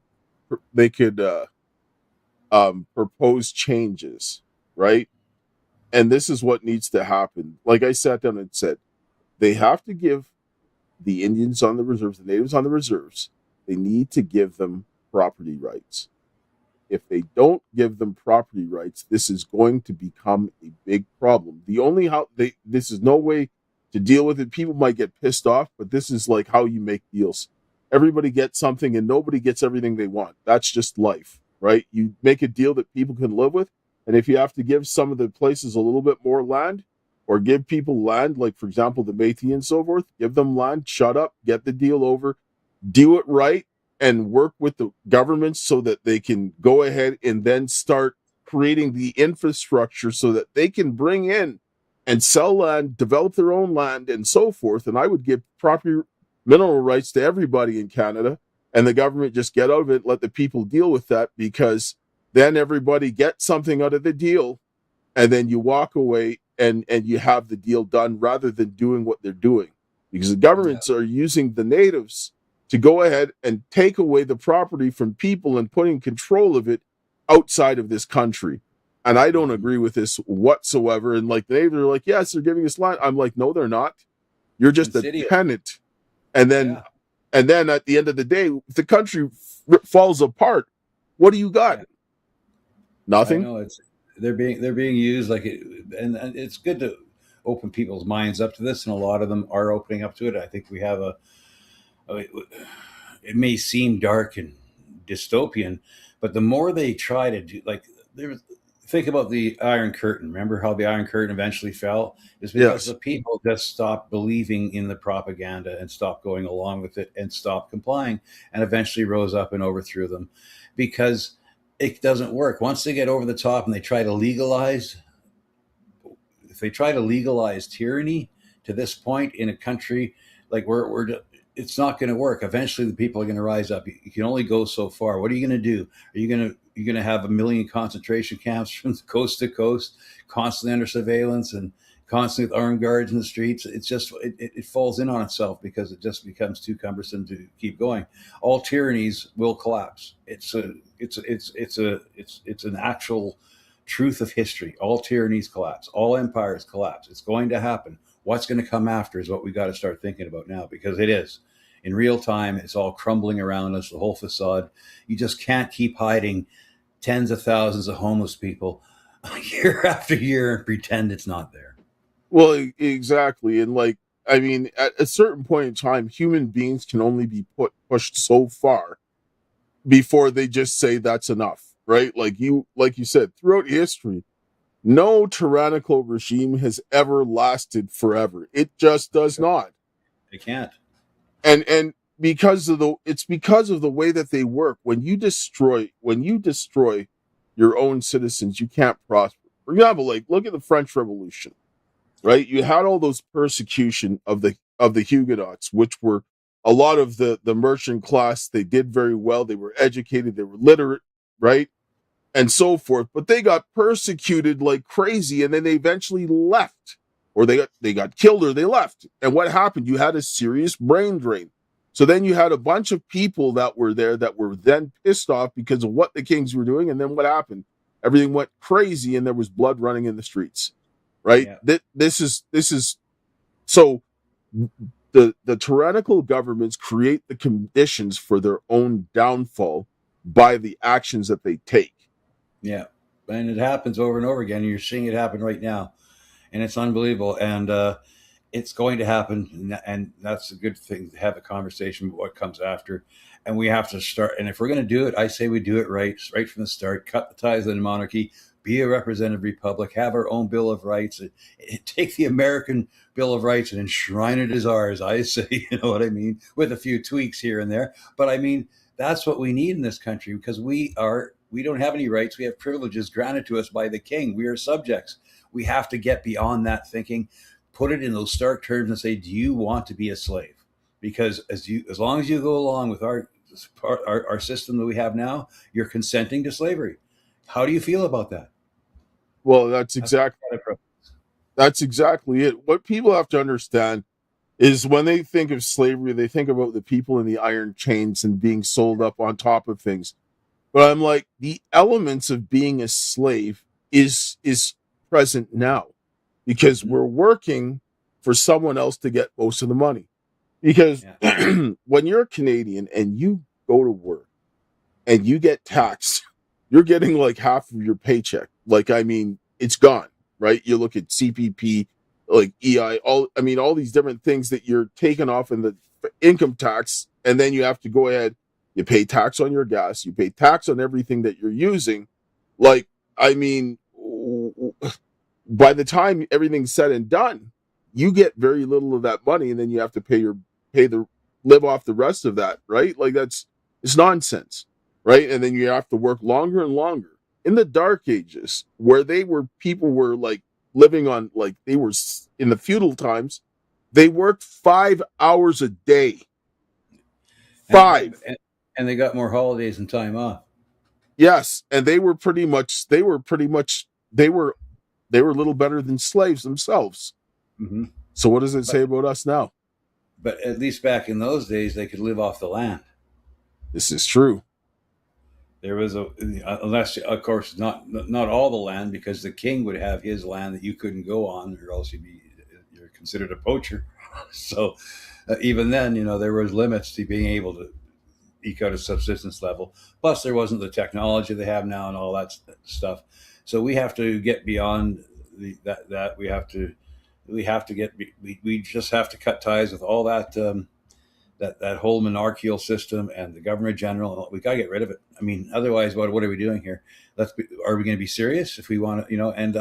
propose changes, right? And this is what needs to happen. Like I sat down and said, they have to give the Indians on the reserves, the natives on the reserves, they need to give them property rights. If they don't give them property rights, this is going to become a big problem. This is no way to deal with it. People might get pissed off, but this is like how you make deals. Everybody gets something and nobody gets everything they want. That's just life, right? You make a deal that people can live with. And if you have to give some of the places a little bit more land or give people land, like, for example, the Métis and so forth, give them land, shut up, get the deal over, do it right, and work with the governments so that they can go ahead and then start creating the infrastructure so that they can bring in and sell land, develop their own land, and so forth. And I would give property mineral rights to everybody in Canada, and the government just get out of it, let the people deal with that, because then everybody gets something out of the deal, and then you walk away and you have the deal done rather than doing what they're doing. Because the governments are using the natives to go ahead and take away the property from people and putting control of it outside of this country. And I don't agree with this whatsoever. And like the natives are like, yes, they're giving us land. I'm like, no, they're not. You're just a tenant. And then at the end of the day, if the country falls apart, what do you got? Nothing. I know they're being used like it, and it's good to open people's minds up to this, and a lot of them are opening up to it. I think we have it may seem dark and dystopian, but the more they try to do, like, think about the Iron Curtain. Remember how the Iron Curtain eventually fell? It's because the people just stopped believing in the propaganda and stopped going along with it and stopped complying, and eventually rose up and overthrew them, because it doesn't work. Once they get over the top and they try to legalize, if they try to legalize tyranny to this point in a country like it's not going to work. Eventually, the people are going to rise up. You can only go so far. What are you going to do? Are you going to have 1 million concentration camps from coast to coast, constantly under surveillance and constantly with armed guards in the streets? It's just it falls in on itself because it just becomes too cumbersome to keep going. All tyrannies will collapse. It's an actual truth of history. All tyrannies collapse. All empires collapse. It's going to happen. What's going to come after is what we got to start thinking about now, because it is. In real time, it's all crumbling around us, the whole facade. You just can't keep hiding tens of thousands of homeless people year after year and pretend it's not there. Well, exactly. And like, I mean, at a certain point in time, human beings can only be pushed so far before they just say that's enough, right? Like you said, throughout history, no tyrannical regime has ever lasted forever. It just does not. It can't. And because of the way that they work. When you destroy your own citizens, you can't prosper. For example, like, look at the French Revolution, right? You had all those persecution of the Huguenots, which were a lot of the merchant class. They did very well. They were educated. They were literate, right? And so forth. But they got persecuted like crazy, and then they eventually left. Or they got killed, or they left. And what happened? You had a serious brain drain. So then you had a bunch of people that were there that were then pissed off because of what the kings were doing. And then what happened? Everything went crazy, and there was blood running in the streets, right? Yeah. This is so the tyrannical governments create the conditions for their own downfall by the actions that they take. Yeah. And it happens over and over again. You're seeing it happen right now. And it's unbelievable. And it's going to happen. And that's a good thing to have a conversation about what comes after. And we have to start. And if we're going to do it, I say we do it right from the start. Cut the ties of the monarchy. Be a representative republic. Have our own Bill of Rights. Take the American Bill of Rights and enshrine it as ours, I say. You know what I mean? With a few tweaks here and there. But I mean, that's what we need in this country, because we don't have any rights. We have privileges granted to us by the king. We are subjects. We have to get beyond that thinking, put it in those stark terms and say, do you want to be a slave? Because as long as you go along with our system that we have now, you're consenting to slavery. How do you feel about that? Well, that's exactly it. What people have to understand is when they think of slavery, they think about the people in the iron chains and being sold up on top of things. But I'm like, the elements of being a slave is present now, because we're working for someone else to get most of the money. Because when you're a Canadian and you go to work and you get taxed, you're getting like half of your paycheck. Like, I mean, it's gone, right? You look at CPP, like EI, all these different things that you're taking off in the income tax, and then you have to go ahead, you pay tax on your gas, you pay tax on everything that you're using. Like, I mean, by the time everything's said and done, you get very little of that money, and then you have to live off the rest of that, right? Like, it's nonsense, right? And then you have to work longer and longer. In the Dark Ages, where people were like living on, like, they were in the feudal times, they worked 5 hours a day. 5. And they got more holidays and time off. Yes, and they were a little better than slaves themselves. Mm-hmm. So what does it say about us now? But at least back in those days, they could live off the land. This is true. There was unless, of course, not all the land, because the king would have his land that you couldn't go on, or else you're considered a poacher. So even then, there was limits to being able to eke out a subsistence level. Plus, there wasn't the technology they have now and all that stuff. So we have to get beyond that. We just have to cut ties with all that. That whole monarchical system and the governor general. We got to get rid of it. I mean, otherwise, what are we doing here? Are we going to be serious if we want to? And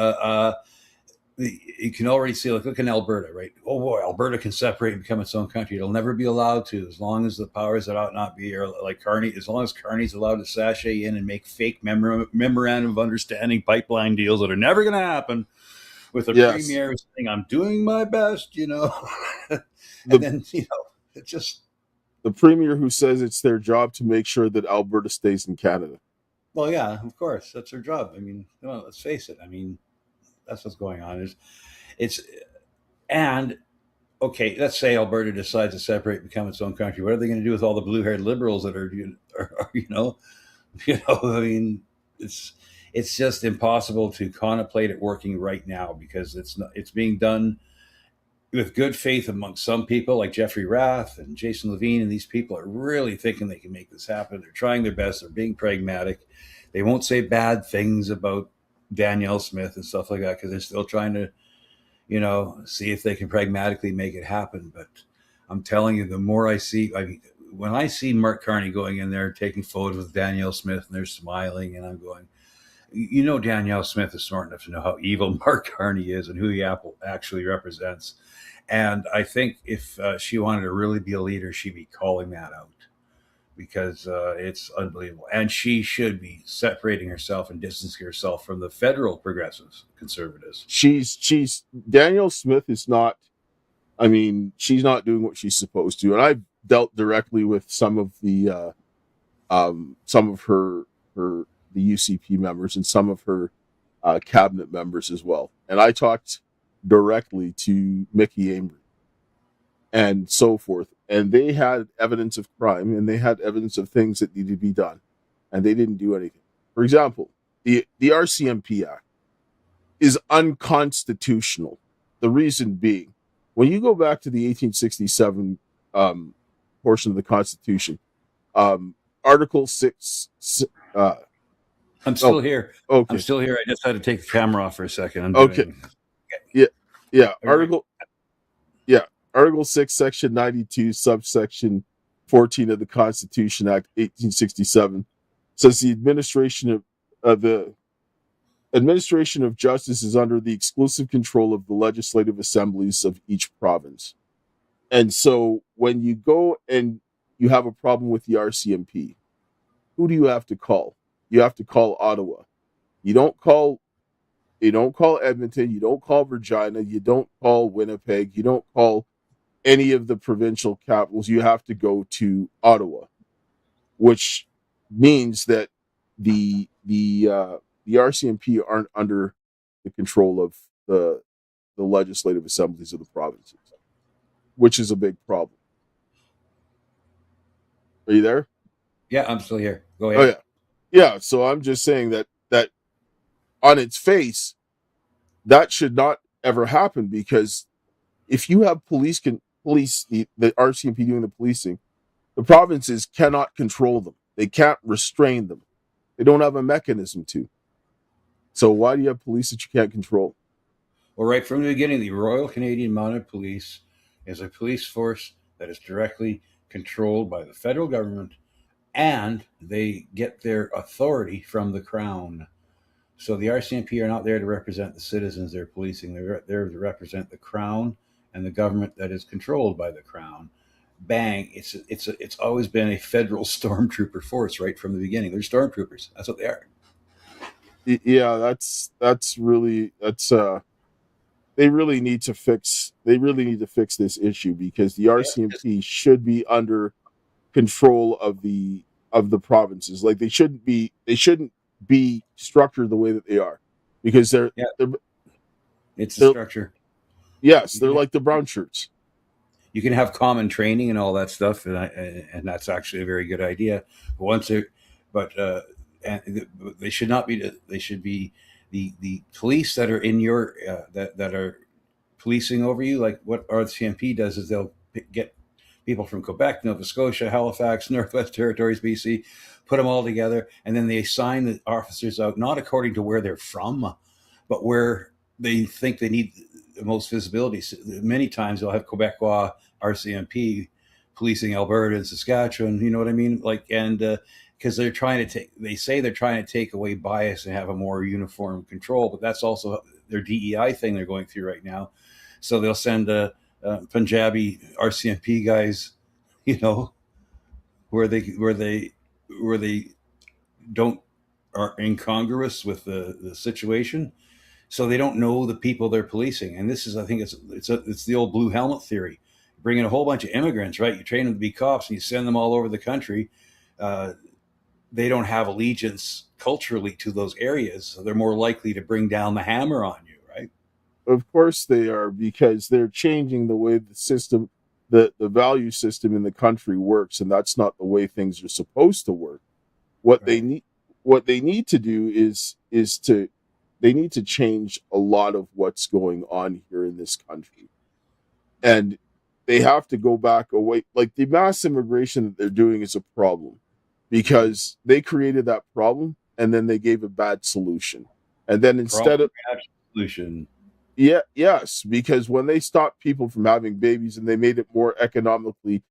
you can already see, like, look in Alberta, right? Oh boy, Alberta can separate and become its own country. It'll never be allowed to, as long as the powers that ought not be, or like Carney, as long as Carney's allowed to sashay in and make fake memorandum of understanding pipeline deals that are never going to happen, with the premier saying, "I'm doing my best," and then it just. The premier who says it's their job to make sure that Alberta stays in Canada. Well, yeah, of course, that's their job. I mean, let's face it. I mean, that's what's going on. Okay, let's say Alberta decides to separate, become its own country. What are they going to do with all the blue-haired liberals that are I mean, it's just impossible to contemplate it working right now, because it's being done with good faith amongst some people, like Jeffrey Rath and Jason Levine, and these people are really thinking they can make this happen. They're trying their best. They're being pragmatic. They won't say bad things about Danielle Smith and stuff like that, because they're still trying to, see if they can pragmatically make it happen. But I'm telling you, the more when I see Mark Carney going in there taking photos with Danielle Smith, and they're smiling, and I'm going, Danielle Smith is smart enough to know how evil Mark Carney is and who he actually represents. And I think if she wanted to really be a leader, she'd be calling that out, because it's unbelievable. And she should be separating herself and distancing herself from the federal progressives, conservatives. Danielle Smith is not, she's not doing what she's supposed to. And I've dealt directly with some of the UCP members and some of her cabinet members as well. And I talked directly to Mickey Ambry and so forth. And they had evidence of crime, and they had evidence of things that needed to be done, and they didn't do anything. For example, the RCMP Act is unconstitutional. The reason being, when you go back to the 1867 portion of the Constitution, Article 6. I'm still here. Okay. I'm still here. I just had to take the camera off for a second. Okay. Yeah. Right. Article 6, Section 92, subsection 14 of the Constitution Act 1867 says the administration of justice is under the exclusive control of the legislative assemblies of each province. And so when you go and you have a problem with the RCMP, who do you have to call? You have to call Ottawa. You don't call Edmonton, you don't call Regina, you don't call Winnipeg, you don't call any of the provincial capitals. You have to go to Ottawa, which means that the RCMP aren't under the control of the legislative assemblies of the provinces, which is a big problem. Are you there? Yeah, I'm still here. Go ahead. Oh yeah. So I'm just saying that on its face, that should not ever happen, because if you have the RCMP doing the policing, the provinces cannot control them. They can't restrain them. They don't have a mechanism to. So why do you have police that you can't control? Well, right from the beginning, the Royal Canadian Mounted Police is a police force that is directly controlled by the federal government, and they get their authority from the Crown. So the RCMP are not there to represent the citizens they're policing. They're there to represent the Crown and the government that is controlled by the Crown. Bang! It's always been a federal stormtrooper force right from the beginning. They're stormtroopers. That's what they are. Yeah, they really need to fix this issue, because the RCMP should be under control of the provinces. Like they shouldn't be structured the way that they are, because it's the structure. Yes, they're like the brown shirts. You can have common training and all that stuff, and that's actually a very good idea. They should not be. They should be the police that are in your that are policing over you. Like what RCMP does is they'll get people from Quebec, Nova Scotia, Halifax, Northwest Territories, BC, put them all together, and then they assign the officers out not according to where they're from, but where they think they need the most visibility. So many times they'll have Quebecois RCMP policing Alberta and Saskatchewan. You know what I mean? Like, and because they're trying to take away bias and have a more uniform control, but that's also their DEI thing they're going through right now. So they'll send Punjabi RCMP guys, where they are incongruous with the situation, so they don't know the people they're policing. And this is, I think, it's the old blue helmet theory. Bring in a whole bunch of immigrants, right? You train them to be cops and you send them all over the country. They don't have allegiance culturally to those areas, so they're more likely to bring down the hammer on you, right? Of course they are, because they're changing the way the system, the value system in the country works, and that's not the way things are supposed to work. What they need to do is they need to change a lot of what's going on here in this country. And they have to go back away. Like the mass immigration that they're doing is a problem, because they created that problem and then they gave a bad solution. And then instead of solution. Yes, because when they stopped people from having babies and they made it more economically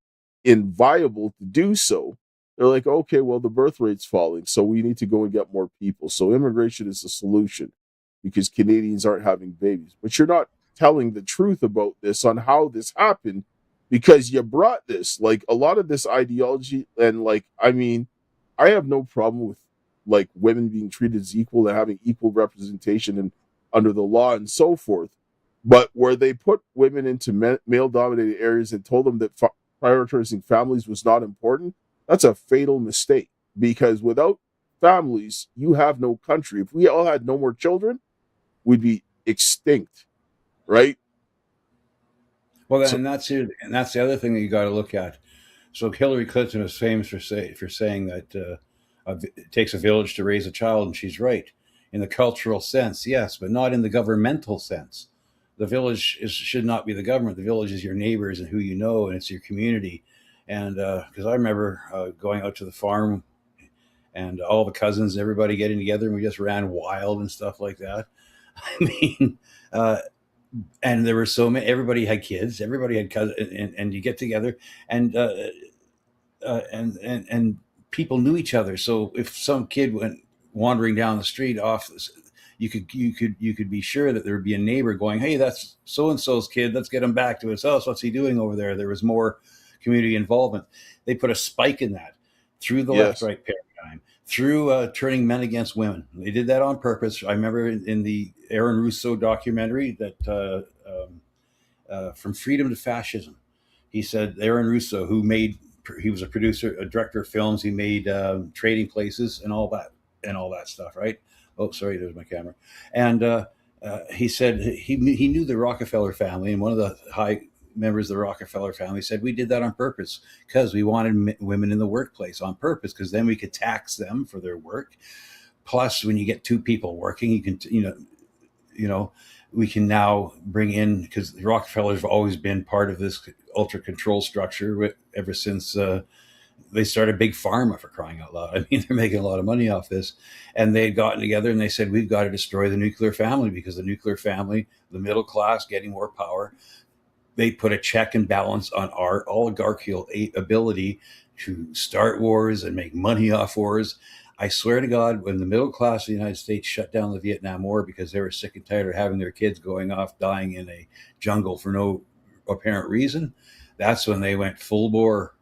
inviable to do so, they're like, okay, well, the birth rate's falling, so we need to go and get more people. So immigration is the solution, because Canadians aren't having babies. But you're not telling the truth about this, on how this happened, because you brought this, like, a lot of this ideology. And like, I mean, I have no problem with like women being treated as equal and having equal representation and under the law and so forth. But where they put women into male-dominated areas and told them that prioritizing families was not important, that's a fatal mistake, because without families, you have no country. If we all had no more children, we'd be extinct, right? Well, and that's the other thing that you got to look at. So Hillary Clinton is famous for saying that it takes a village to raise a child, and she's right in the cultural sense, yes, but not in the governmental sense. the village should not be the government. The village is your neighbors and who you know, and it's your community. And because I remember going out to the farm and all the cousins, everybody getting together, and we just ran wild and stuff like that. I mean, and there were so many. Everybody had kids. Everybody had cousins, and you get together, and and people knew each other. So if some kid went wandering down the street off, you could be sure that there would be a neighbor going, "Hey, that's so and so's kid. Let's get him back to his house. What's he doing over there?" There was more community involvement. They put a spike in that through the left-right paradigm, through turning men against women. They did that on purpose. I remember in the Aaron Russo documentary that From Freedom to Fascism, he said Aaron Russo, he was a producer, a director of films. He made Trading Places and all that stuff, right? Oh, sorry, there's my camera. And he said he knew the Rockefeller family, and one of the high members of the Rockefeller family said, we did that on purpose because we wanted women in the workplace on purpose, because then we could tax them for their work. Plus, when you get two people working, you can, we can now bring in, because the Rockefellers have always been part of this ultra control structure ever since they started Big Pharma, for crying out loud. I mean, they're making a lot of money off this. And they had gotten together and they said, we've got to destroy the nuclear family, because the nuclear family, the middle class getting more power, they put a check and balance on our oligarchical ability to start wars and make money off wars. I swear to God, when the middle class of the United States shut down the Vietnam War because they were sick and tired of having their kids going off dying in a jungle for no apparent reason, that's when they went full bore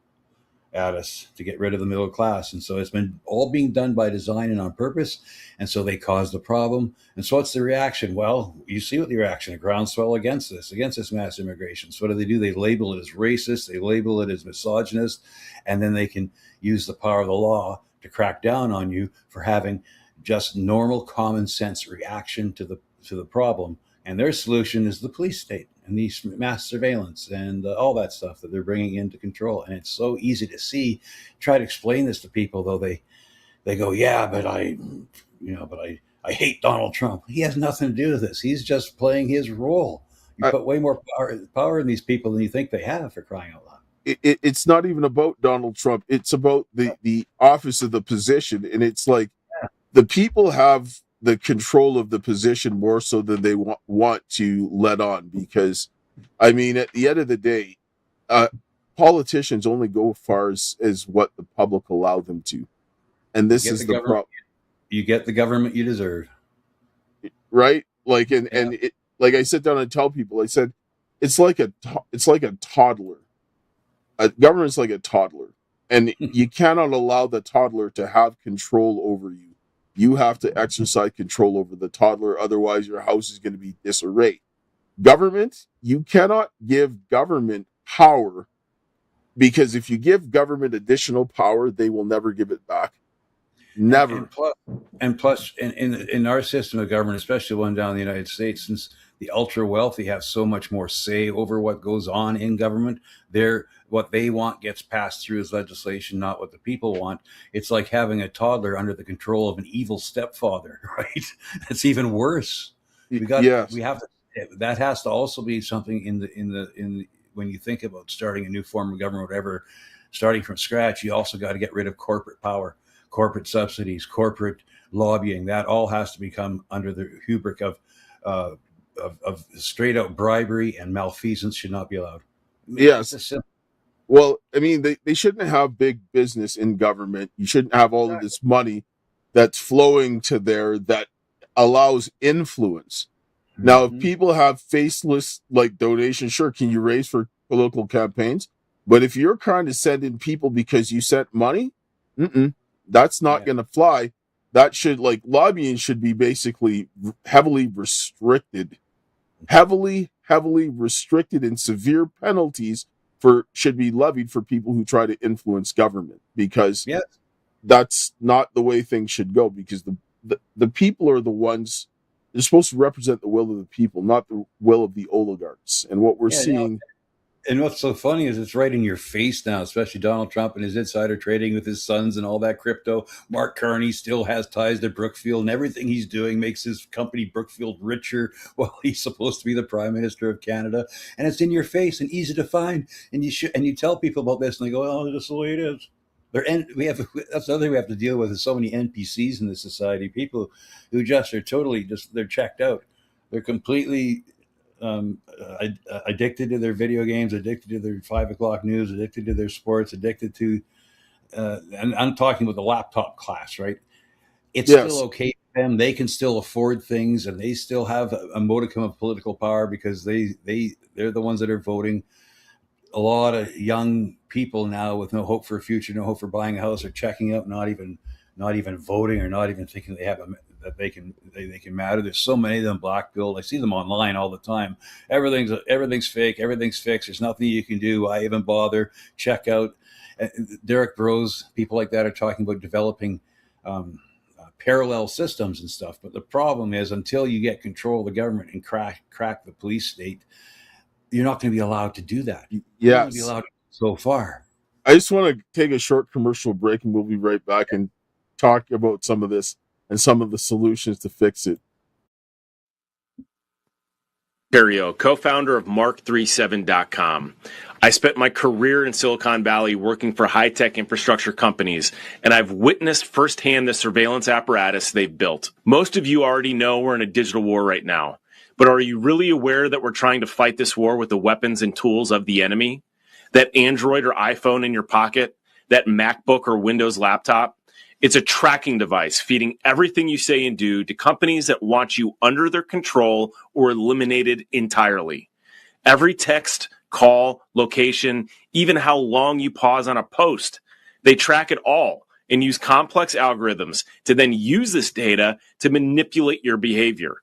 at us to get rid of the middle class. And so it's been all being done by design and on purpose. And so they caused the problem. And so what's the reaction? Well, you see what the reaction, a groundswell against this mass immigration. So what do? They label it as racist. They label it as misogynist. And then they can use the power of the law to crack down on you for having just normal common sense reaction to the problem. And their solution is the police state and these mass surveillance and all that stuff that they're bringing into control. And it's so easy to see. Try to explain this to people, though they go, yeah, but I hate Donald Trump. He has nothing to do with this. He's just playing his role. You put way more power in these people than you think they have, for crying out loud. It's not even about Donald Trump. It's about the office of the position. And it's like the people have the control of the position more so than they want to let on, because I mean, at the end of the day, politicians only go as far as what the public allow them to. And this is the problem. You get the government you deserve. Right? Like, like I sit down and tell people, I said, it's like a toddler. Government's like a toddler, and you cannot allow the toddler to have control over you. You have to exercise control over the toddler, otherwise your house is going to be disarray. Government, you cannot give government power, because if you give government additional power, they will never give it back. Never. And plus, in our system of government, especially one down in the United States, since the ultra wealthy have so much more say over what goes on in government, what they want gets passed through as legislation, not what the people want. It's like having a toddler under the control of an evil stepfather, right? It's even worse. That has to also be something in when you think about starting a new form of government, whatever, starting from scratch. You also got to get rid of corporate power, corporate subsidies, corporate lobbying. That all has to become under the rubric of straight out bribery, and malfeasance should not be allowed. Yes. Well, I mean, they shouldn't have big business in government. You shouldn't have all of this money that's flowing to there that allows influence. Mm-hmm. Now, if people have faceless like donations, sure, can you raise for political campaigns? But if you're trying to send in people because you sent money, that's not going to fly. That should, like, lobbying should be basically heavily restricted, and severe penalties should be levied for people who try to influence government, because that's not the way things should go, because the people are the ones, they're supposed to represent the will of the people, not the will of the oligarchs. And what we're seeing And what's so funny is it's right in your face now, especially Donald Trump and his insider trading with his sons and all that crypto. Mark Carney still has ties to Brookfield, and everything he's doing makes his company Brookfield richer while he's supposed to be the Prime Minister of Canada. And it's in your face and easy to find. And you tell people about this, and they go, "Oh, that's the way it is." That's the other thing we have to deal with is so many NPCs in this society. People who just are totally they're checked out. They're completely addicted to their video games, addicted to their 5 o'clock news, addicted to their sports, addicted to, and I'm talking about the laptop class, right? It's still okay for them. They can still afford things, and they still have a modicum of political power because they're the ones that are voting. A lot of young people now with no hope for a future, no hope for buying a house, are checking out, not even voting, or not even thinking that they can matter. There's so many of them black-pilled. I see them online all the time. Everything's fake. Everything's fixed. There's nothing you can do. Why even bother? Check out. Derek Bros, people like that are talking about developing parallel systems and stuff. But the problem is, until you get control of the government and crack the police state, you're not going to be allowed to do that. You're going to be allowed to go so far. I just want to take a short commercial break, and we'll be right back and talk about some of this and some of the solutions to fix it. Terrio, co-founder of Mark37.com. I spent my career in Silicon Valley working for high-tech infrastructure companies, and I've witnessed firsthand the surveillance apparatus they've built. Most of you already know we're in a digital war right now. But are you really aware that we're trying to fight this war with the weapons and tools of the enemy? That Android or iPhone in your pocket? That MacBook or Windows laptop? It's a tracking device feeding everything you say and do to companies that want you under their control or eliminated entirely. Every text, call, location, even how long you pause on a post, they track it all and use complex algorithms to then use this data to manipulate your behavior.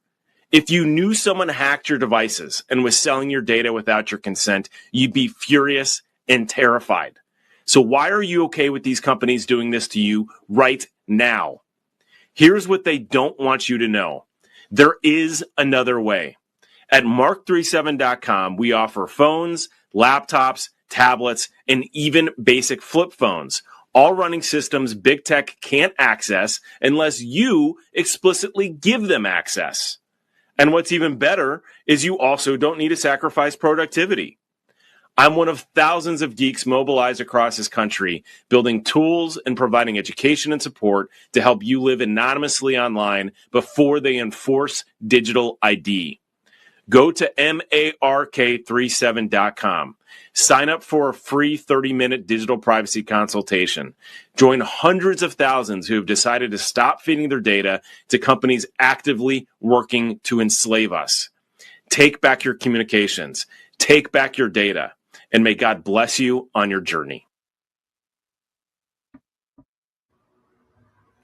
If you knew someone hacked your devices and was selling your data without your consent, you'd be furious and terrified. So why are you okay with these companies doing this to you right now? Here's what they don't want you to know. There is another way. At Mark37.com, we offer phones, laptops, tablets, and even basic flip phones, all running systems big tech can't access unless you explicitly give them access. And what's even better is you also don't need to sacrifice productivity. I'm one of thousands of geeks mobilized across this country, building tools and providing education and support to help you live anonymously online before they enforce digital ID. Go to mark37.com. Sign up for a free 30-minute digital privacy consultation. Join hundreds of thousands who have decided to stop feeding their data to companies actively working to enslave us. Take back your communications. Take back your data. And may God bless you on your journey.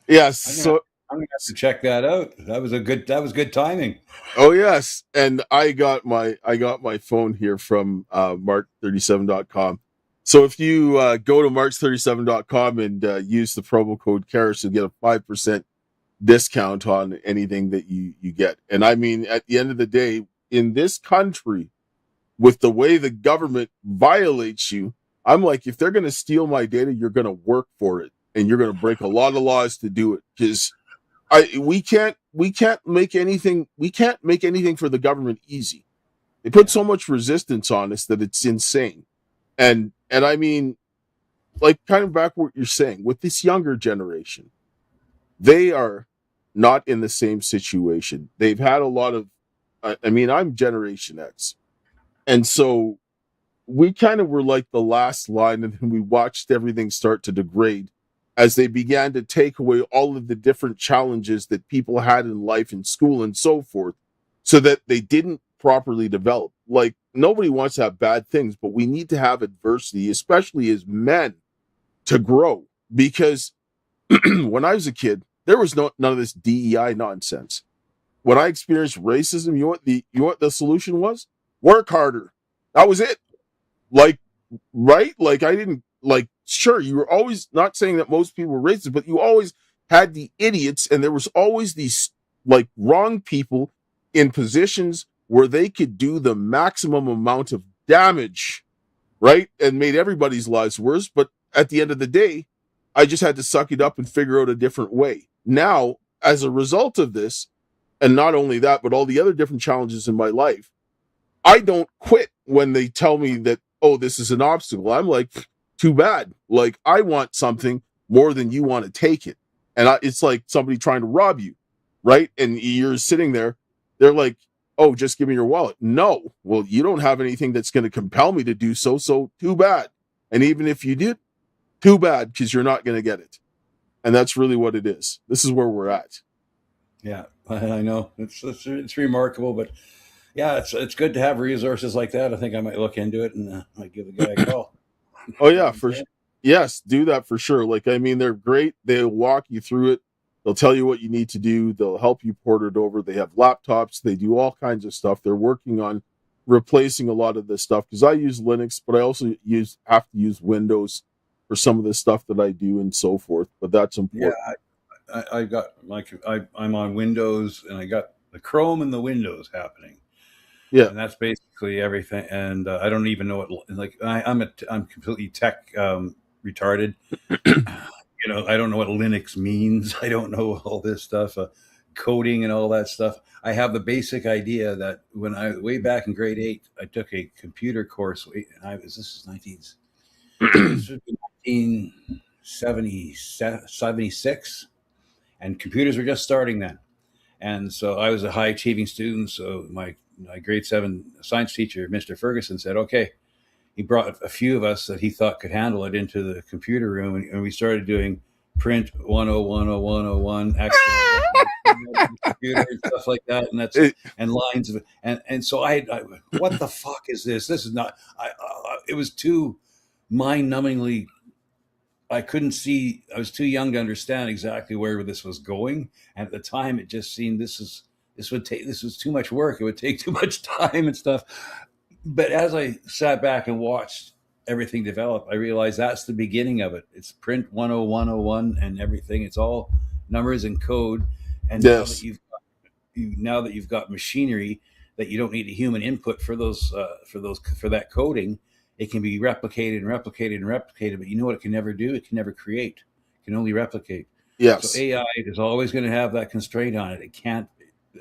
Yes, so I'm gonna have to check that out. That was good timing. Oh yes, and I got my phone here from mark37.com. So if you go to marks37.com and use the promo code CARES, you'll get a 5% discount on anything that you get. And I mean, at the end of the day, in this country, with the way the government violates you, I'm like, if they're going to steal my data, you're going to work for it, and you're going to break a lot of laws to do it, because we can't make anything for the government easy. They put so much resistance on us that it's insane. And I mean, like, kind of back what you're saying with this younger generation, they are not in the same situation. They've had a lot of, I mean, I'm Generation X. And so we kind of were like the last line, and then we watched everything start to degrade as they began to take away all of the different challenges that people had in life and school and so forth, so that they didn't properly develop. Like, nobody wants to have bad things, but we need to have adversity, especially as men, to grow. Because when I was a kid, there was none of this DEI nonsense. When I experienced racism, you know what the solution was? Work harder. That was it. Like, right? Like, I didn't, like, sure, you were always, not saying that most people were racist, but you always had the idiots, and there was always these, like, wrong people in positions where they could do the maximum amount of damage right? And made everybody's lives worse. But at the end of the day, I just had to suck it up and figure out a different way. Now, as a result of this, and not only that, but all the other different challenges in my life, I don't quit when they tell me that, oh, this is an obstacle. I'm like, too bad. Like, I want something more than you want to take it. And it's like somebody trying to rob you, right? And you're sitting there, they're like, oh, just give me your wallet. No, well, you don't have anything that's going to compel me to do so, so too bad. And even if you did, too bad, because you're not going to get it. And that's really what it is. This is where we're at. Yeah, I know. It's remarkable, but yeah, it's good to have resources like that. I think I might look into it and might give the guy a call. Oh, yeah, for sure. Yes, do that for sure. Like, I mean, they're great. They'll walk you through it. They'll tell you what you need to do. They'll help you port it over. They have laptops. They do all kinds of stuff. They're working on replacing a lot of this stuff because I use Linux, but I also have to use Windows for some of the stuff that I do and so forth. But that's important. Yeah, I got I'm on Windows, and I got the Chrome and the Windows happening. Yeah, and that's basically everything. And I don't even know what, like, I'm completely tech retarded. I don't know what Linux means. I don't know all this stuff, coding and all that stuff. I have the basic idea that when way back in grade 8, I took a computer course. This is 1976, and computers were just starting then. And so I was a high achieving student. So my grade 7 science teacher, Mr. Ferguson, said, okay, he brought a few of us that he thought could handle it into the computer room. And we started doing print 1010101, computer and stuff like that. And and lines of it. And so I what the fuck is this? This is not, it was too mind numbingly. I couldn't see. I was too young to understand exactly where this was going, and at the time, it just seemed this was too much work. It would take too much time and stuff. But as I sat back and watched everything develop, I realized that's the beginning of it. It's print 10101 and everything. It's all numbers and code. And yes. now that you've got machinery that you don't need a human input for that coding. It can be replicated and replicated and replicated, but you know what it can never do? It can never create. It can only replicate. Yes. So AI is always going to have that constraint on it. It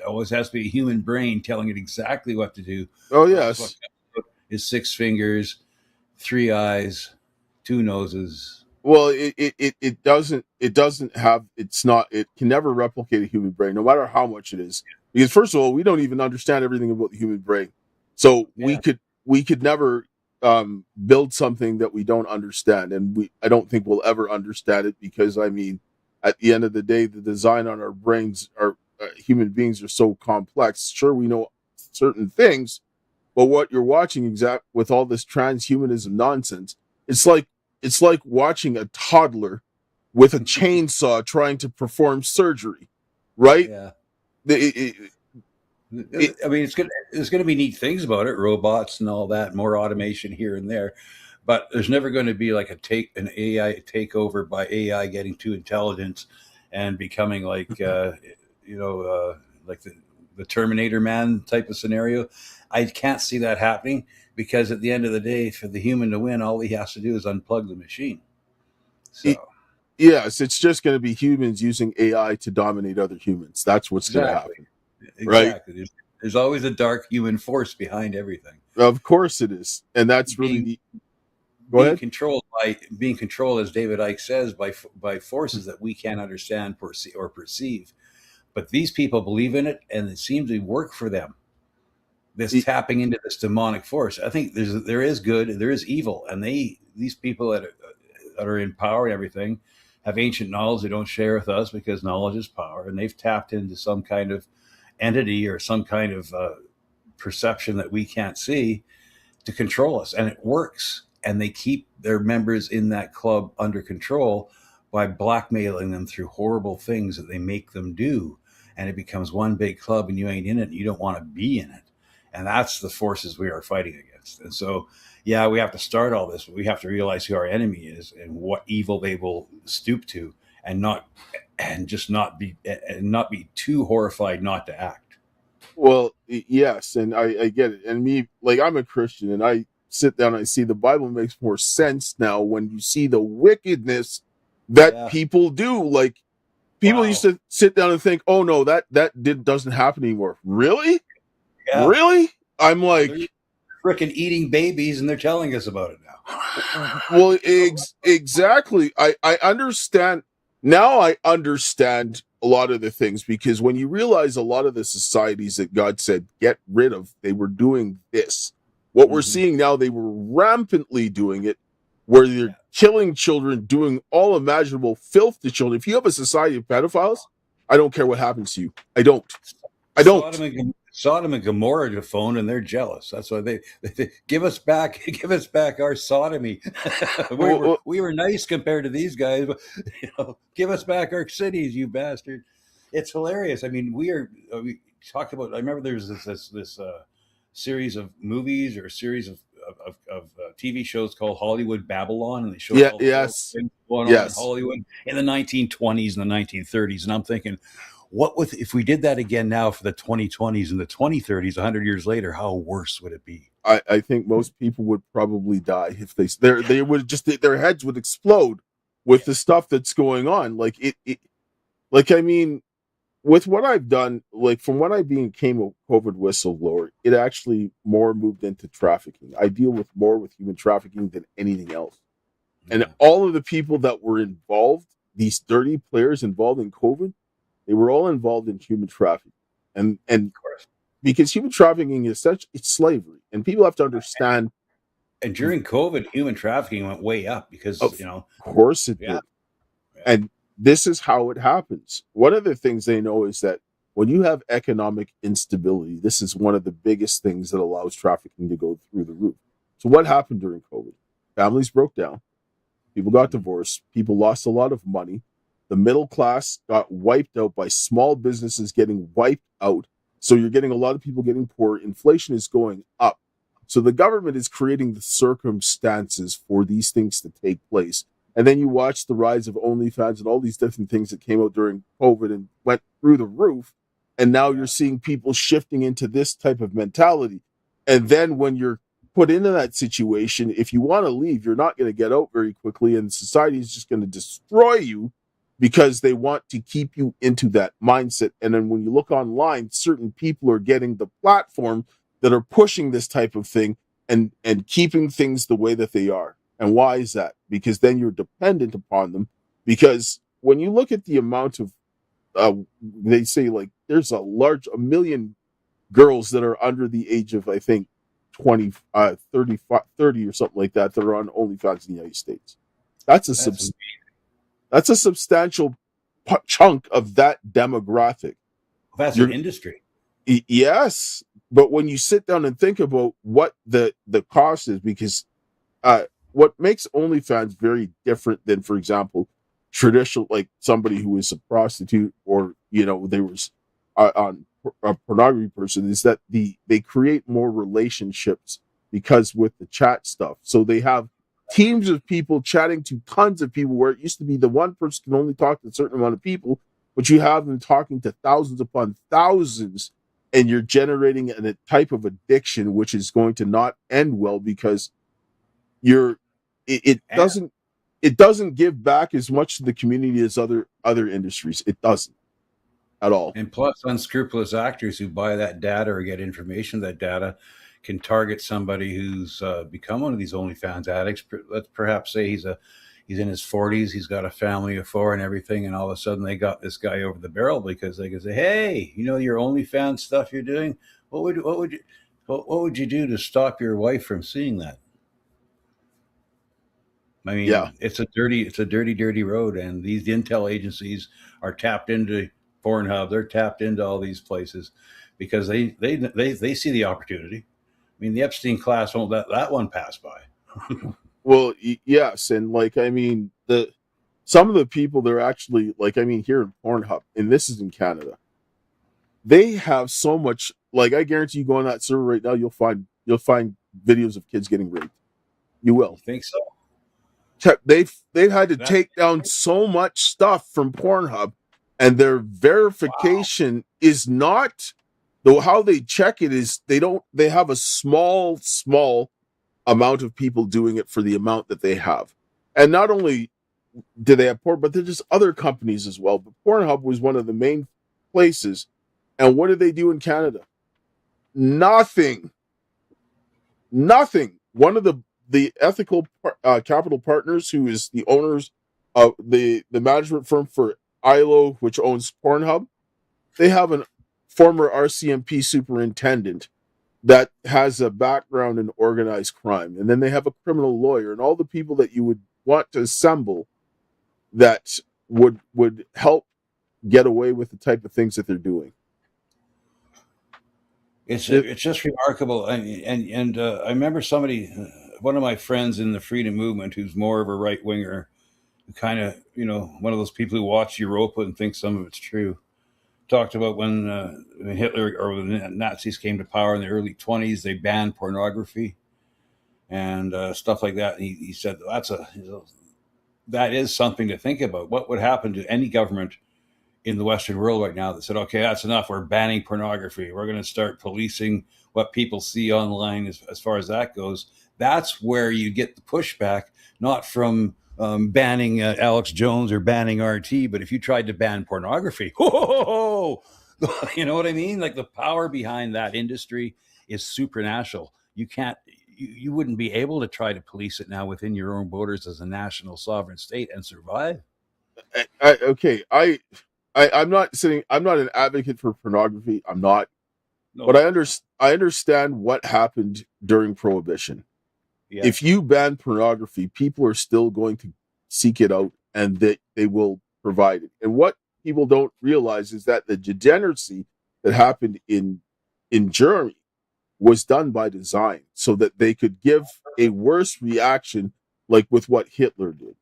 always has to be a human brain telling it exactly what to do. Oh, yes. Is 6 fingers, 3 eyes, 2 noses. Well, it can never replicate a human brain, no matter how much it is. Because first of all, we don't even understand everything about the human brain. So we could never build something that we don't understand, and I don't think we'll ever understand it, because I mean, at the end of the day, the design on our brains, our human beings, are so complex. Sure, we know certain things, but what you're watching with all this transhumanism nonsense, it's like watching a toddler with a chainsaw trying to perform surgery, right? Yeah. I mean, there's going to be neat things about it, robots and all that, more automation here and there, but there's never going to be like an AI takeover by AI getting too intelligent and becoming like, like the Terminator man type of scenario. I can't see that happening, because at the end of the day, for the human to win, all he has to do is unplug the machine. So. Yes, it's just going to be humans using AI to dominate other humans. That's what's going to happen. Exactly. Right? There's always a dark human force behind everything. Of course it is. And that's being controlled, as David Icke says, by forces that we can't understand or perceive. But these people believe in it, and it seems to work for them. This tapping into this demonic force. I think there is good, there is evil, and these people that are in power and everything have ancient knowledge they don't share with us, because knowledge is power, and they've tapped into some kind of entity or some kind of perception that we can't see to control us, and it works. And they keep their members in that club under control by blackmailing them through horrible things that they make them do, and it becomes one big club, and you ain't in it, and you don't want to be in it. And that's the forces we are fighting against. And so, yeah, we have to start all this, but we have to realize who our enemy is and what evil they will stoop to, and not be too horrified not to act. Well, yes, and I get it. And me, like, I'm a Christian, and sit down and I see the Bible makes more sense now when you see the wickedness that people do. Like, people used to sit down and think, "Oh no, that doesn't happen anymore." Really? Yeah. Really? I'm like, they're freaking eating babies, and they're telling us about it now. well, exactly. I understand now. I understand a lot of the things, because when you realize a lot of the societies that God said get rid of, they were doing this. What we're seeing now, they were rampantly doing it, where they're killing children, doing all imaginable filth to children. If you have a society of pedophiles, I don't care what happens to you. I don't. Sodom and Gomorrah phone, and they're jealous. That's why they give us back our sodomy. we were nice compared to these guys, but give us back our cities, you bastard. It's hilarious. I mean, we talked about. I remember there was this series of movies or a series of TV shows called Hollywood Babylon, and they showed all the things going on in Hollywood in the 1920s and the 1930s. And I'm thinking, if we did that again now for the 2020s and the 2030s, 100 years later, how worse would it be? I think most people would probably die if they would just, their heads would explode with the stuff that's going on. Like I mean, with what I've done, like from when I became a COVID whistleblower, it actually more moved into trafficking. I deal more with human trafficking than anything else. And all of the people that were involved, these dirty players involved in COVID, they were all involved in human trafficking. And of course, because human trafficking is it's slavery. And people have to understand. And during COVID, human trafficking went way up because, of course it did. Yeah. And this is how it happens. One of the things they know is that when you have economic instability, this is one of the biggest things that allows trafficking to go through the roof. So what happened during COVID? Families broke down. People got divorced. People lost a lot of money. The middle class got wiped out by small businesses getting wiped out. So you're getting a lot of people getting poor. Inflation is going up. So the government is creating the circumstances for these things to take place. And then you watch the rise of OnlyFans and all these different things that came out during COVID and went through the roof. And now you're seeing people shifting into this type of mentality. And then when you're put into that situation, if you want to leave, you're not going to get out very quickly. And society is just going to destroy you because they want to keep you into that mindset. And then when you look online, certain people are getting the platform that are pushing this type of thing and keeping things the way that they are. And why is that? Because then you're dependent upon them. Because when you look at the amount of, they say like there's a million girls that are under the age of, I think, 30 or something like that are on OnlyFans in the United States. That's a substantial chunk of that demographic. That's an industry. Yes. But when you sit down and think about what the cost is, because what makes OnlyFans very different than, for example, traditional, like somebody who is a prostitute or, there was on a pornography person, is that they create more relationships because with the chat stuff. So they have teams of people chatting to tons of people, where it used to be the one person can only talk to a certain amount of people, but you have them talking to thousands upon thousands, and you're generating a type of addiction which is going to not end well, because it doesn't give back as much to the community as other industries. It doesn't at all. And plus, unscrupulous actors who buy that data or get information that data can target somebody who's become one of these OnlyFans addicts. Let's perhaps say he's in his 40s, he's got a family of 4 and everything, and all of a sudden they got this guy over the barrel because they can say, "Hey, your OnlyFans stuff you're doing, what would you do to stop your wife from seeing that?" I mean, it's a dirty road, and these intel agencies are tapped into Pornhub. They're tapped into all these places because they see the opportunity. I mean, the Epstein class won't let that one pass by. Well, yes, and some of the people, they're actually here in Pornhub, and this is in Canada. They have so much. I guarantee you, go on that server right now, you'll find videos of kids getting raped. You will. I think so. They've had to take down so much stuff from Pornhub, and their verification is not, though how they check it is they have a small amount of people doing it for the amount that they have. And not only do they have porn, but there's just other companies as well. But Pornhub was one of the main places. And what did they do in Canada? Nothing. One of the ethical capital partners, who is the owners of the management firm for ILO, which owns Pornhub, they have a former RCMP superintendent that has a background in organized crime. And then they have a criminal lawyer, and all the people that you would want to assemble that would help get away with the type of things that they're doing. It's just remarkable. And I remember somebody, one of my friends in the freedom movement, who's more of a right winger, kind of, one of those people who watch Europa and thinks some of it's true, talked about when Hitler or when the Nazis came to power in the early 1920s, they banned pornography and stuff like that. And he said that is something to think about. What would happen to any government in the Western world right now that said, okay, that's enough, we're banning pornography, we're going to start policing what people see online as far as that goes? That's where you get the pushback, not from banning Alex Jones or banning RT, but if you tried to ban pornography, you know what I mean? Like, the power behind that industry is supernatural. You wouldn't be able to try to police it now within your own borders as a national sovereign state and survive. I'm not an advocate for pornography. I'm not. No. But I understand what happened during Prohibition. Yeah. If you ban pornography, people are still going to seek it out, and they will provide it. And what people don't realize is that the degeneracy that happened in Germany was done by design, so that they could give a worse reaction, like with what Hitler did.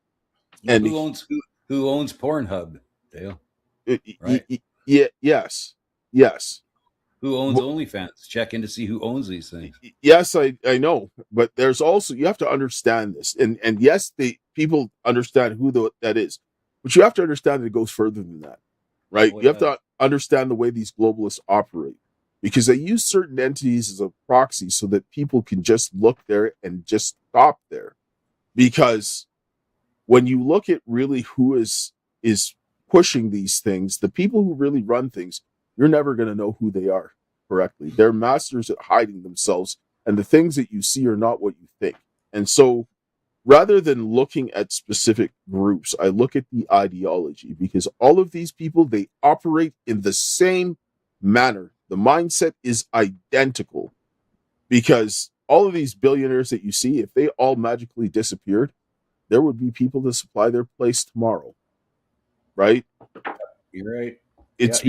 And who owns Pornhub, Dale? Right. Yes. Who owns OnlyFans? Check in to see who owns these things. Yes, I know, but there's also, you have to understand this, and yes, people understand who that is, but you have to understand that it goes further than that, right? You have to understand the way these globalists operate, because they use certain entities as a proxy so that people can just look there and just stop there. Because when you look at really who is pushing these things, the people who really run things, you're never going to know who they are correctly. They're masters at hiding themselves, and the things that you see are not what you think. And so rather than looking at specific groups, I look at the ideology, because all of these people, they operate in the same manner. The mindset is identical, because all of these billionaires that you see, if they all magically disappeared, there would be people to supply their place tomorrow. Right? You're right. It's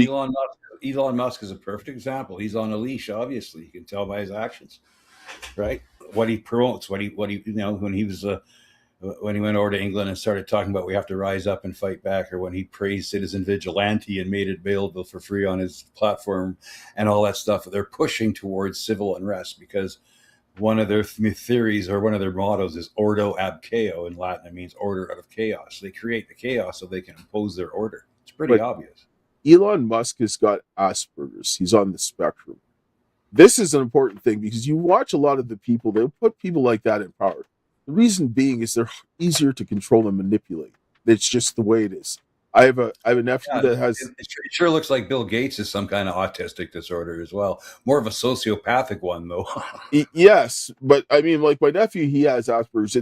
Elon Musk is a perfect example. He's on a leash, obviously. You can tell by his actions, right? What he promotes, when he went over to England and started talking about we have to rise up and fight back, or when he praised Citizen Vigilante and made it available for free on his platform and all that stuff. They're pushing towards civil unrest, because one of their theories, or one of their mottos, is ordo ab chaos. In Latin, it means order out of chaos. They create the chaos so they can impose their order. It's pretty obvious. Elon Musk has got Asperger's. He's on the spectrum. This is an important thing, because you watch a lot of the people, they'll put people like that in power. The reason being is they're easier to control and manipulate. It's just the way it is. I have a nephew that has... It sure looks like Bill Gates is some kind of autistic disorder as well. More of a sociopathic one, though. Yes, but I mean, like, my nephew, he has Asperger's,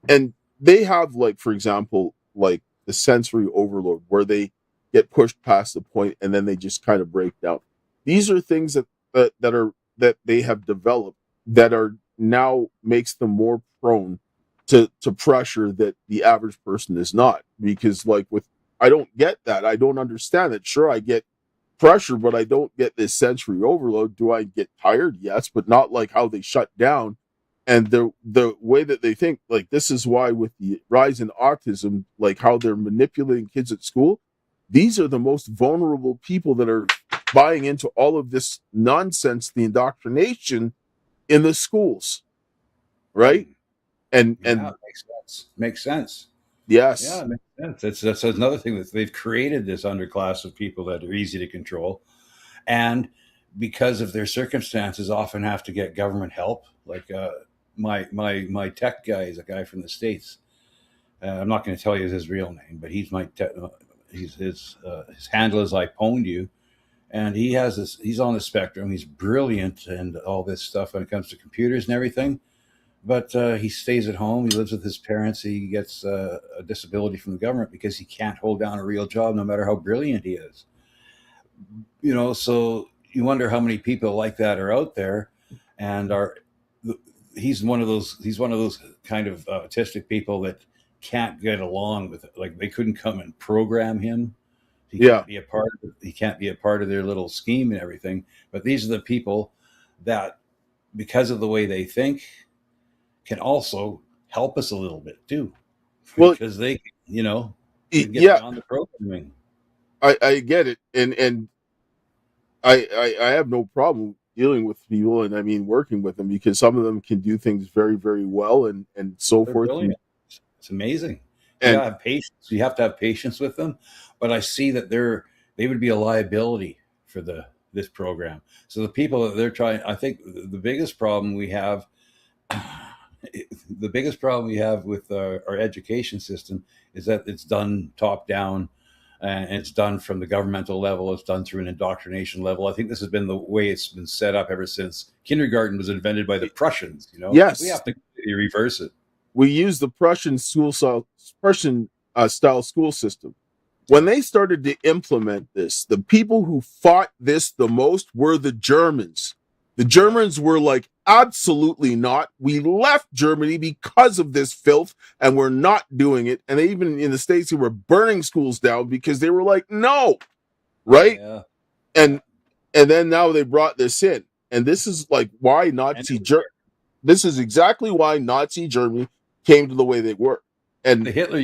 and they have, like, for example, like the sensory overload, where they get pushed past the point and then they just kind of break down. These are things that they have developed that are now makes them more prone to pressure that the average person is not. Because, like, I don't get that. I don't understand it. Sure, I get pressure, but I don't get this sensory overload. Do I get tired? Yes, but not like how they shut down. And the way that they think, like, this is why with the rise in autism, like how they're manipulating kids at school, these are the most vulnerable people that are buying into all of this nonsense, the indoctrination in the schools, right? And makes sense. Yes. Yeah, it makes sense. That's another thing, that they've created this underclass of people that are easy to control, and because of their circumstances, often have to get government help. Like my tech guy is a guy from the States. I'm not going to tell you his real name, but he's his handle is I pwned you, and he's on the spectrum. He's brilliant and all this stuff when it comes to computers and everything. But he stays at home. He lives with his parents. He gets a disability from the government because he can't hold down a real job, no matter how brilliant he is. So you wonder how many people like that are out there, and he's one of those kind of autistic people that can't get along with it. Like, they couldn't come and program him. He can't be a part of their little scheme and everything. But these are the people that, because of the way they think, can also help us a little bit too, because they, can get beyond the programming. I get it, and I have no problem dealing with people, and I mean working with them, because some of them can do things very, very well, and so They're forth. Brilliant. It's amazing. And you have patience. You have to have patience with them, but I see that they would be a liability for this program. So the people that they're trying, I think the biggest problem we have. The biggest problem we have with our education system is that it's done top down, and it's done from the governmental level. It's done through an indoctrination level. I think this has been the way it's been set up ever since kindergarten was invented by the Prussians. Yes, we have to reverse it. We use the Prussian style school system. When they started to implement this, the people who fought this the most were the Germans. The Germans were like, absolutely not. We left Germany because of this filth, and we're not doing it. And they, even in the States, they were burning schools down because they were like, no, right? Yeah. And then now they brought this in, and this is like why Nazi Germany. This is exactly why Nazi Germany came to the way they were. And the Hitler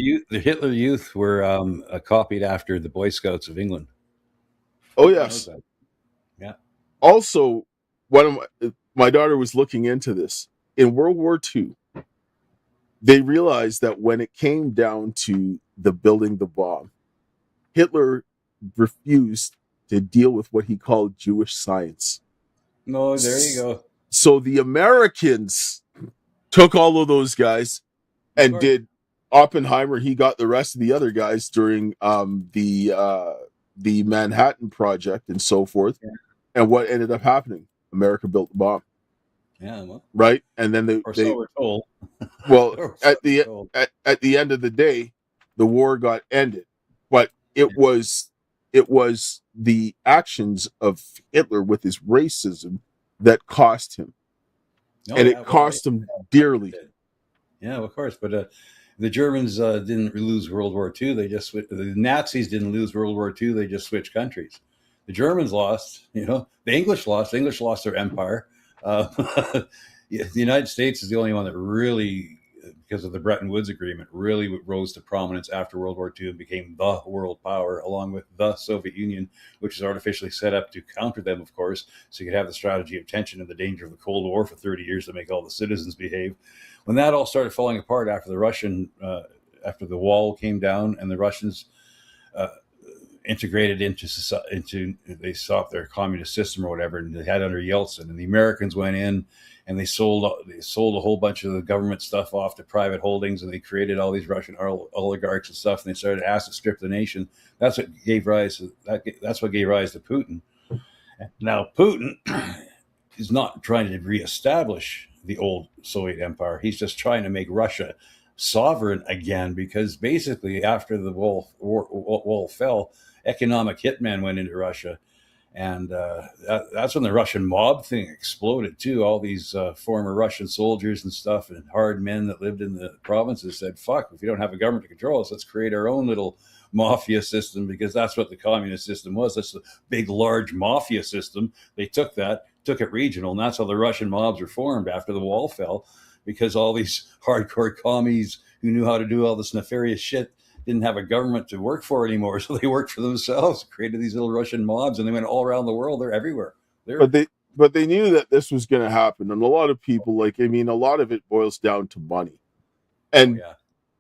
Youth were copied after the Boy Scouts of England. Oh yes. Yeah. Also, my daughter was looking into this. In World War II, they realized that when it came down to the building the bomb, Hitler refused to deal with what he called Jewish science. No, there you go. So the Americans took all of those guys and did Oppenheimer. He got the rest of the other guys during the Manhattan Project and so forth. Yeah. And what ended up happening? America built the bomb. Yeah, well, right. And then so we're told. Well, at the end of the day, the war got ended, but it was the actions of Hitler with his racism that cost him, it cost him dearly. Yeah, of course. But the Germans didn't lose World War II. The Nazis didn't lose World War II. They just switched countries. The Germans lost. The English lost. The English lost their empire. The United States is the only one that really, because of the Bretton Woods Agreement, really rose to prominence after World War II and became the world power, along with the Soviet Union, which is artificially set up to counter them, of course, so you could have the strategy of tension and the danger of the Cold War for 30 years to make all the citizens behave. When that all started falling apart after after the wall came down and the Russians integrated into they stopped their communist system or whatever, and they had under Yeltsin, and the Americans went in and they sold a whole bunch of the government stuff off to private holdings, and they created all these Russian oligarchs and stuff, and they started to asset strip the nation. That's what gave rise to Putin. Now Putin is not trying to reestablish the old Soviet empire. He's just trying to make Russia sovereign again, because basically after the wall fell, economic hitmen went into Russia, and that's when the Russian mob thing exploded too. All these former Russian soldiers and stuff and hard men that lived in the provinces said, fuck, if we don't have a government to control us, let's create our own little mafia system, because that's what the communist system was. That's the big, large mafia system. They took it regional, and that's how the Russian mobs were formed after the wall fell, because all these hardcore commies who knew how to do all this nefarious shit didn't have a government to work for anymore. So they worked for themselves, created these little Russian mobs, and they went all around the world. They're everywhere. But they knew that this was going to happen. And a lot of people, a lot of it boils down to money. And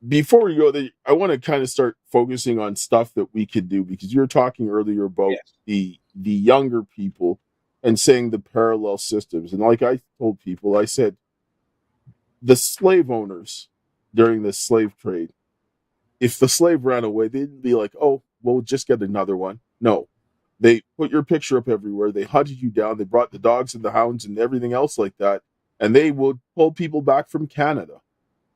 before we go there, I want to kind of start focusing on stuff that we could do, because you were talking earlier about the younger people and saying the parallel systems. And like I told people, I said, the slave owners during the slave trade, if the slave ran away, they'd be like, oh, we'll just get another one. No. They put your picture up everywhere. They hunted you down. They brought the dogs and the hounds and everything else like that. And they would pull people back from Canada.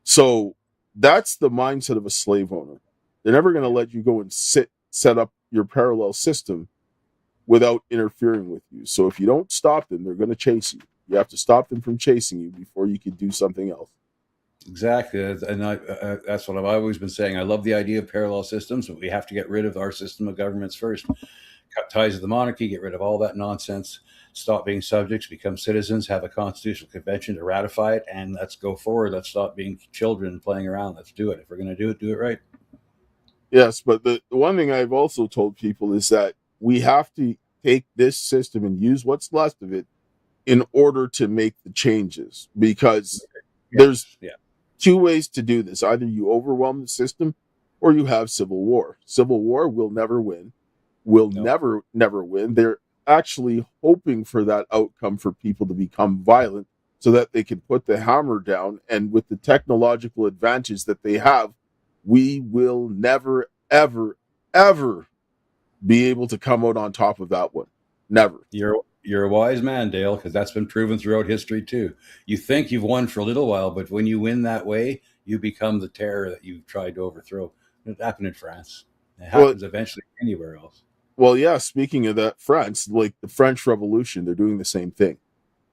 So that's the mindset of a slave owner. They're never going to let you go and set up your parallel system without interfering with you. So if you don't stop them, they're going to chase you. You have to stop them from chasing you before you can do something else. Exactly. And that's what I've always been saying. I love the idea of parallel systems, but we have to get rid of our system of governments first. Cut ties with the monarchy, get rid of all that nonsense, stop being subjects, become citizens, have a constitutional convention to ratify it, and let's go forward. Let's stop being children playing around. Let's do it. If we're going to do it right. Yes, but the one thing I've also told people is that we have to take this system and use what's left of it in order to make the changes, because there's two ways to do this. Either you overwhelm the system or you have civil war. Civil war will never win. Never win. They're actually hoping for that outcome for people to become violent so that they can put the hammer down. And with the technological advantage that they have, we will never, ever, ever be able to come out on top of that one. Never. You're a wise man, Dale, because that's been proven throughout history too. You think you've won for a little while, but when you win that way, you become the terror that you've tried to overthrow. It happened in France. It happens eventually anywhere else. Well, yeah, speaking of that, France, like the French Revolution, they're doing the same thing.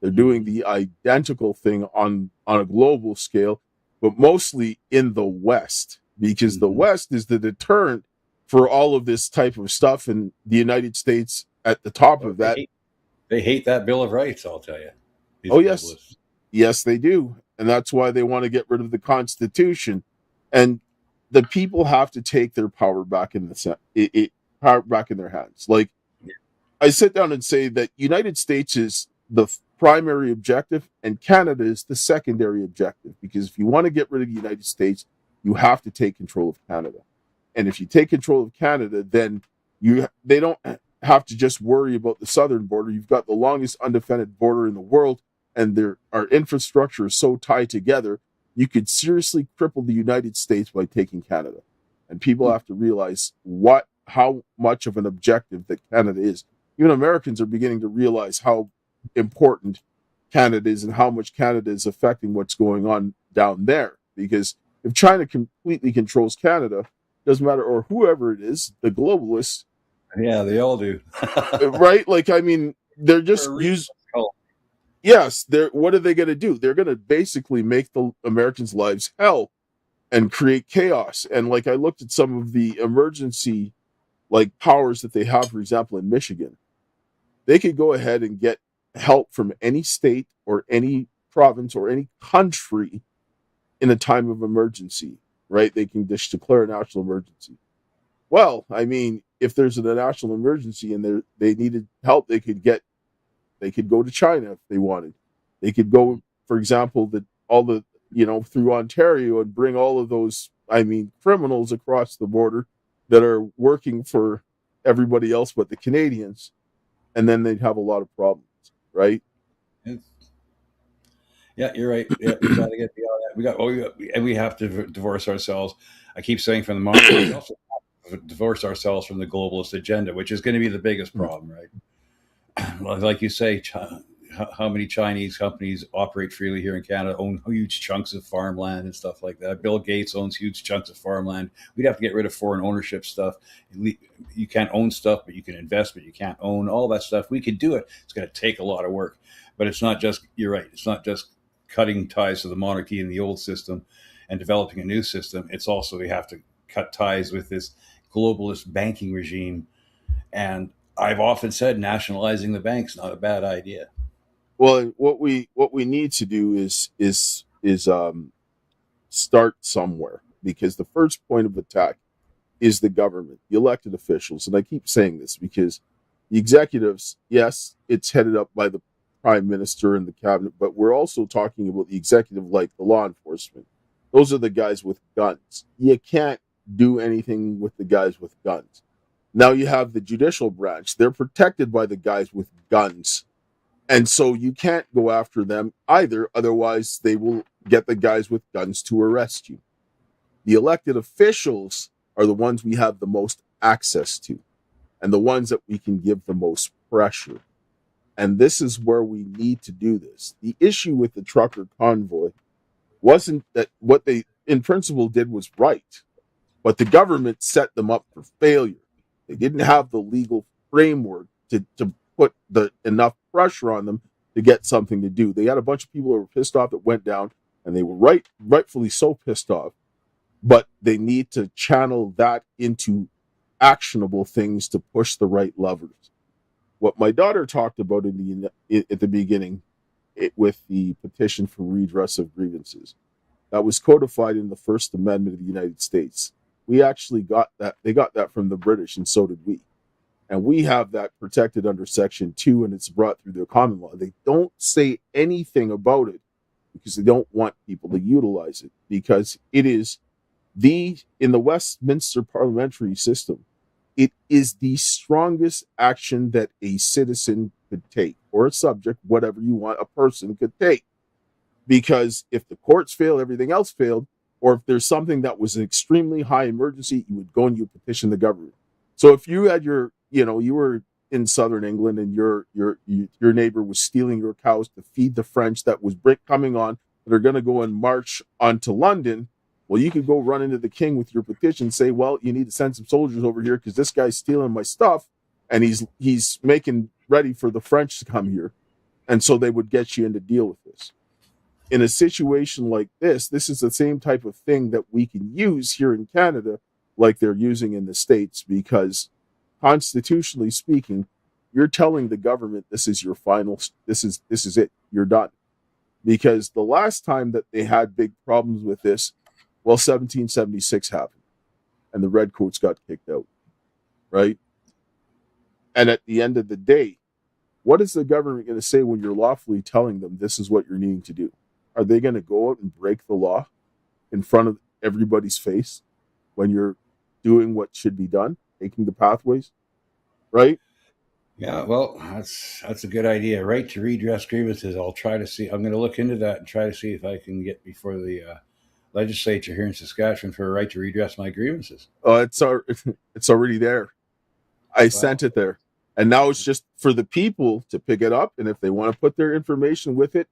They're doing the identical thing on a global scale, but mostly in the West, because the West is the deterrent for all of this type of stuff, and the United States at the top of that. They hate that Bill of Rights, I'll tell you. Yes. Yes, they do. And that's why they want to get rid of the Constitution. And the people have to take their power back in their hands. Like, I sit down and say that United States is the primary objective and Canada is the secondary objective, because if you want to get rid of the United States, you have to take control of Canada. And if you take control of Canada, then they don't have to just worry about the southern border. You've got the longest undefended border in the world, and our infrastructure is so tied together, you could seriously cripple the United States by taking Canada. And people have to realize how much of an objective that Canada is. Even Americans are beginning to realize how important Canada is and how much Canada is affecting what's going on down there. Because if China completely controls Canada, doesn't matter, or whoever it is, the globalists. Yeah, they all do. Right? Like, I mean, they're just Yes, what are they going to do? They're going to basically make the Americans' lives hell and create chaos. And like, I looked at some of the emergency powers that they have, for example, in Michigan. They could go ahead and get help from any state or any province or any country in a time of emergency, right? They can just declare a national emergency. Well, I mean, if there's a national emergency and they needed help, they could go to China if they wanted. They could go, for example, through Ontario and bring all of those, criminals across the border that are working for everybody else but the Canadians, and then they'd have a lot of problems, right? Yeah, you're right. Yeah, we got to get beyond that. We have to divorce ourselves. I keep saying from the monarchy, we also have to divorce ourselves from the globalist agenda, which is going to be the biggest problem, right? Like you say, how many Chinese companies operate freely here in Canada, own huge chunks of farmland and stuff like that. Bill Gates owns huge chunks of farmland. We'd have to get rid of foreign ownership stuff. You can't own stuff, but you can invest, but you can't own all that stuff. We could do it. It's going to take a lot of work, but it's not just, you're right, it's not just cutting ties to the monarchy and the old system and developing a new system. It's also, we have to cut ties with this globalist banking regime. And I've often said nationalizing the banks not a bad idea. Well, what we need to do is start somewhere, because the first point of attack is the government, the elected officials. And I keep saying this because the executives, yes, it's headed up by the prime minister and the cabinet, but we're also talking about the executive, like the law enforcement. Those are the guys with guns. You can't do anything with the guys with guns. Now you have the judicial branch. They're protected by the guys with guns. And so you can't go after them either. Otherwise, they will get the guys with guns to arrest you. The elected officials are the ones we have the most access to and the ones that we can give the most pressure. And this is where we need to do this. The issue with the trucker convoy wasn't that what they in principle did was right, but the government set them up for failure. They didn't have the legal framework to put enough pressure on them to get something to do. They had a bunch of people who were pissed off that went down, and they were rightfully so pissed off, but they need to channel that into actionable things to push the right levers. What my daughter talked about at the beginning with the petition for redress of grievances, that was codified in the First Amendment of the United States. We actually got that. They got that from the British, and so did we. And we have that protected under Section 2, and it's brought through the common law. They don't say anything about it because they don't want people to utilize it, because it is in the Westminster parliamentary system, it is the strongest action that a citizen could take, or a subject, whatever you want, a person could take. Because if the courts fail, everything else failed, or if there's something that was an extremely high emergency, you would go and you petition the government. So if you had you were in southern England and your neighbor was stealing your cows to feed the French that was coming on, that are going to go and march onto London, well, you could go run into the king with your petition, say, well, you need to send some soldiers over here because this guy's stealing my stuff and he's making ready for the French to come here. And so they would get you in to deal with this. In a situation like this is the same type of thing that we can use here in Canada like they're using in the States, because constitutionally speaking, you're telling the government this is your final, this is it, you're done. Because the last time that they had big problems with this, well, 1776 happened and the Redcoats got kicked out, right? And at the end of the day, what is the government going to say when you're lawfully telling them this is what you're needing to do? Are they going to go out and break the law in front of everybody's face when you're doing what should be done, taking the pathways, right? Yeah, well, that's a good idea. Right to redress grievances. I'll try to see. I'm going to look into that and try to see if I can get before the legislature here in Saskatchewan for a right to redress my grievances. Oh, it's already there. I sent it there. And now it's just for the people to pick it up. And if they want to put their information with it,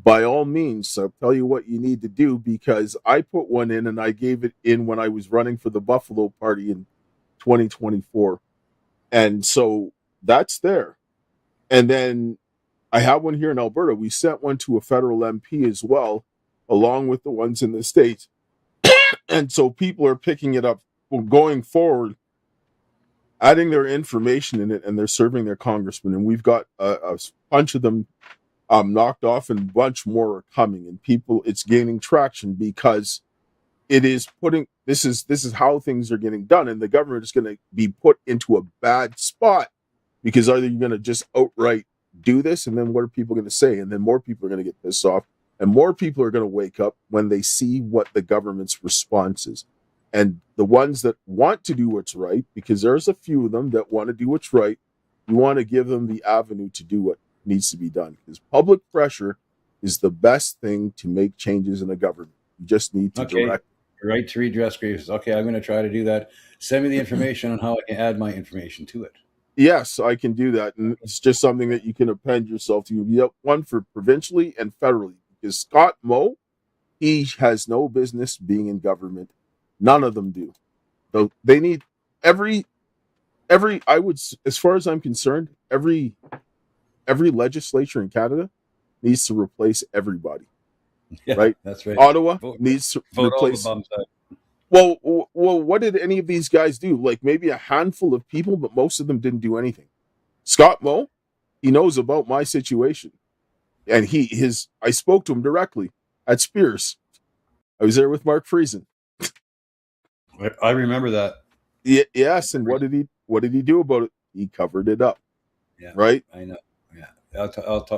by all means, I'll tell you what you need to do, because I put one in and I gave it in when I was running for the Buffalo Party in 2024. And so that's there. And then I have one here in Alberta. We sent one to a federal MP as well, along with the ones in the States. And so people are picking it up going forward, adding their information in it, and they're serving their congressman. And we've got a bunch of them knocked off, and a bunch more are coming. And people, it's gaining traction because it is this is how things are getting done. And the government is going to be put into a bad spot, because either you're going to just outright do this, and then what are people going to say? And then more people are going to get pissed off, and more people are going to wake up when they see what the government's response is. And the ones that want to do what's right, because there's a few of them that want to do what's right, you want to give them the avenue to do what needs to be done. Because public pressure is the best thing to make changes in a government. You just need to direct. Right to redress grievances. Okay, I'm going to try to do that. Send me the information on how I can add my information to it. Yes, I can do that. And it's just something that you can append yourself to. You have one for provincially and federally. Because Scott Moe, he has no business being in government. None of them do. So they need every I would, as far as I'm concerned, every legislature in Canada needs to replace everybody. Yeah, right? That's right. Ottawa needs to replace. Well, what did any of these guys do? Like maybe a handful of people, but most of them didn't do anything. Scott Moe, he knows about my situation. And I spoke to him directly at Spears. I was there with Mark Friesen. I remember that. Yes, and what did he do about it? He covered it up. Yeah, right. I know. Yeah,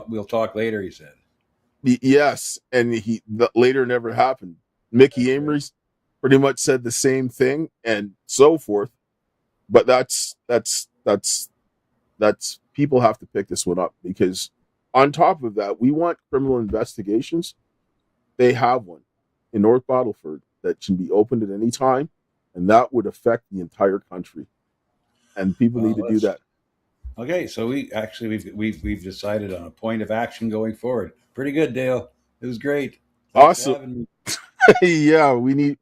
we'll talk later. He said. Yes, and later never happened. Mickey Amory pretty much said the same thing, and so forth. But that's people have to pick this one up, because on top of that, we want criminal investigations. they have one in North Battleford that can be opened at any time, and that would affect the entire country. And people need to do that. Okay, so we've decided on a point of action going forward. Pretty good, Dale. It was great. Thanks for having me. Yeah, we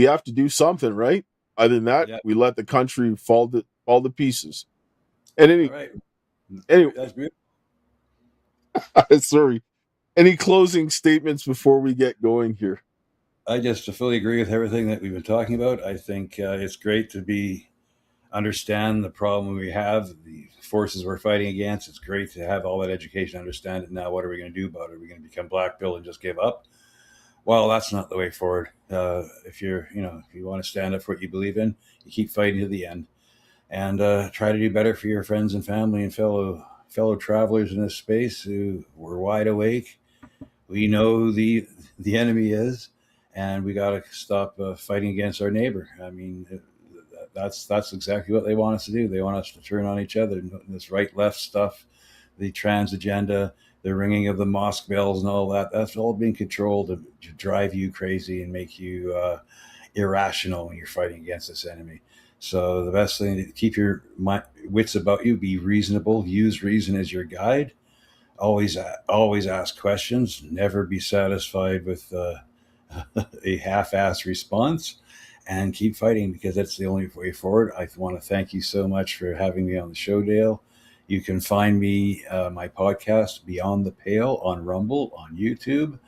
have to do something, right? Other than that, we let the country fall to pieces. And anyway, that's beautiful. Sorry. Any closing statements before we get going here? I just fully agree with everything that we've been talking about. I think it's great to understand the problem we have, the forces we're fighting against. It's great to have all that education, understand it. Now, what are we going to do about it? Are we going to become black pill and just give up? Well, that's not the way forward. If you want to stand up for what you believe in, you keep fighting to the end, and try to do better for your friends and family and fellow travelers in this space who were wide awake. We know the enemy is, and we got to stop fighting against our neighbor. I mean, that's exactly what they want us to do. They want us to turn on each other. This right-left stuff, the trans agenda, the ringing of the mosque bells and all that, that's all being controlled to drive you crazy and make you irrational when you're fighting against this enemy. So the best thing to keep your wits about you, be reasonable, use reason as your guide. Always ask questions. Never be satisfied with a half-assed response, and keep fighting, because that's the only way forward. I want to thank you so much for having me on the show, Dale. You can find me, my podcast, Beyond the Pale, on Rumble, on YouTube,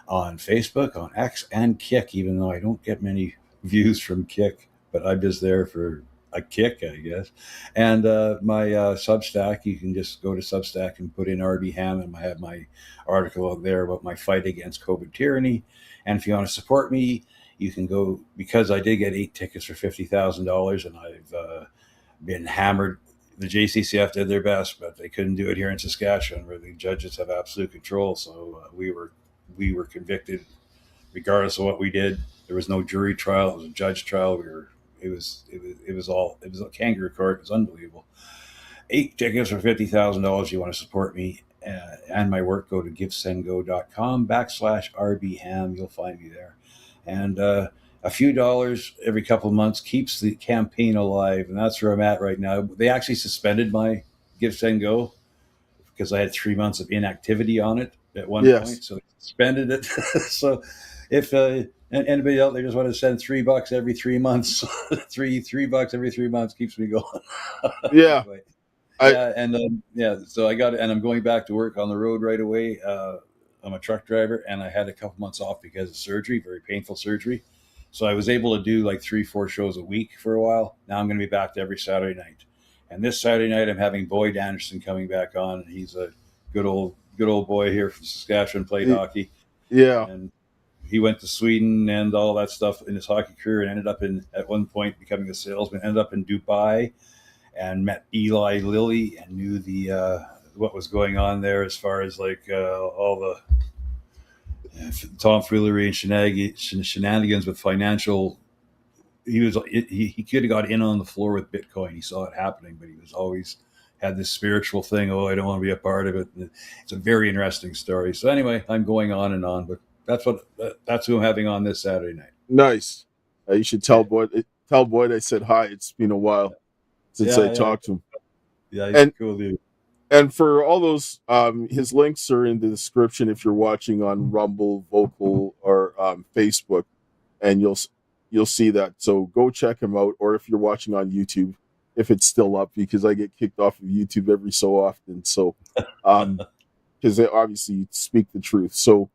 on Facebook, on X, and Kick, even though I don't get many views from Kick, but I'm just there for a kick, I guess. And my Substack, you can just go to Substack and put in RB Ham, and I have my article out there about my fight against COVID tyranny. And if you want to support me, you can go, because I did get 8 tickets for $50,000, and I've been hammered. The JCCF did their best, but they couldn't do it here in Saskatchewan, where the judges have absolute control. So we were convicted regardless of what we did. There was no jury trial; it was a judge trial. It was a kangaroo court. It was unbelievable. 8 tickets for $50,000. You want to support me and my work? Go to givesendgo.com/RBHam. You'll find me there. And a few dollars every couple of months keeps the campaign alive, and that's where I'm at right now. They actually suspended my Give Send Go because I had 3 months of inactivity on it at one point, so they suspended it. So if anybody out there just want to send $3 every 3 months, $3 every 3 months keeps me going. Yeah. Anyway. So I got it, and I'm going back to work on the road right away. I'm a truck driver, and I had a couple months off because of surgery, very painful surgery. So I was able to do like 3-4 shows a week for a while. Now I'm going to be back to every Saturday night. And this Saturday night, I'm having Boyd Anderson coming back on. He's a good old boy here from Saskatchewan, played hockey. Yeah. And he went to Sweden and all that stuff in his hockey career, and ended up at one point becoming a salesman, ended up in Dubai and met Eli Lilly and knew what was going on there as far as like all the tomfoolery and shenanigans with financial. He could have got in on the floor with Bitcoin. He saw it happening, but he was always had this spiritual thing. Oh, I don't want to be a part of it. It's a very interesting story. So anyway, I'm going on and on, but that's who I'm having on this Saturday night. Nice. You should tell Boyd I said hi. It's been a while since I talked to him. Yeah, he's a cool dude. And for all those, his links are in the description if you're watching on Rumble, Vocal, or Facebook, and you'll see that. So go check him out, or if you're watching on YouTube, if it's still up, because I get kicked off of YouTube every so often. So, because they obviously speak the truth. So,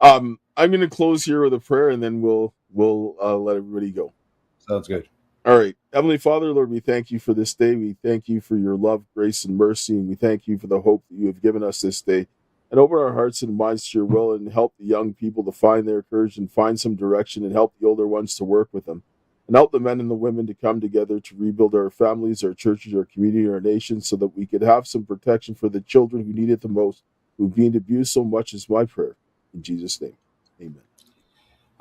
I'm going to close here with a prayer, and then we'll let everybody go. Sounds good. All right. Heavenly Father, Lord, we thank you for this day. We thank you for your love, grace, and mercy. And we thank you for the hope that you have given us this day. And open our hearts and minds to your will, and help the young people to find their courage and find some direction, and help the older ones to work with them. And help the men and the women to come together to rebuild our families, our churches, our community, our nation, so that we could have some protection for the children who need it the most, who've been abused so much, is my prayer. In Jesus' name, amen.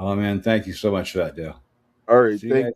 Oh, man. Thank you so much for that, Dale. All right.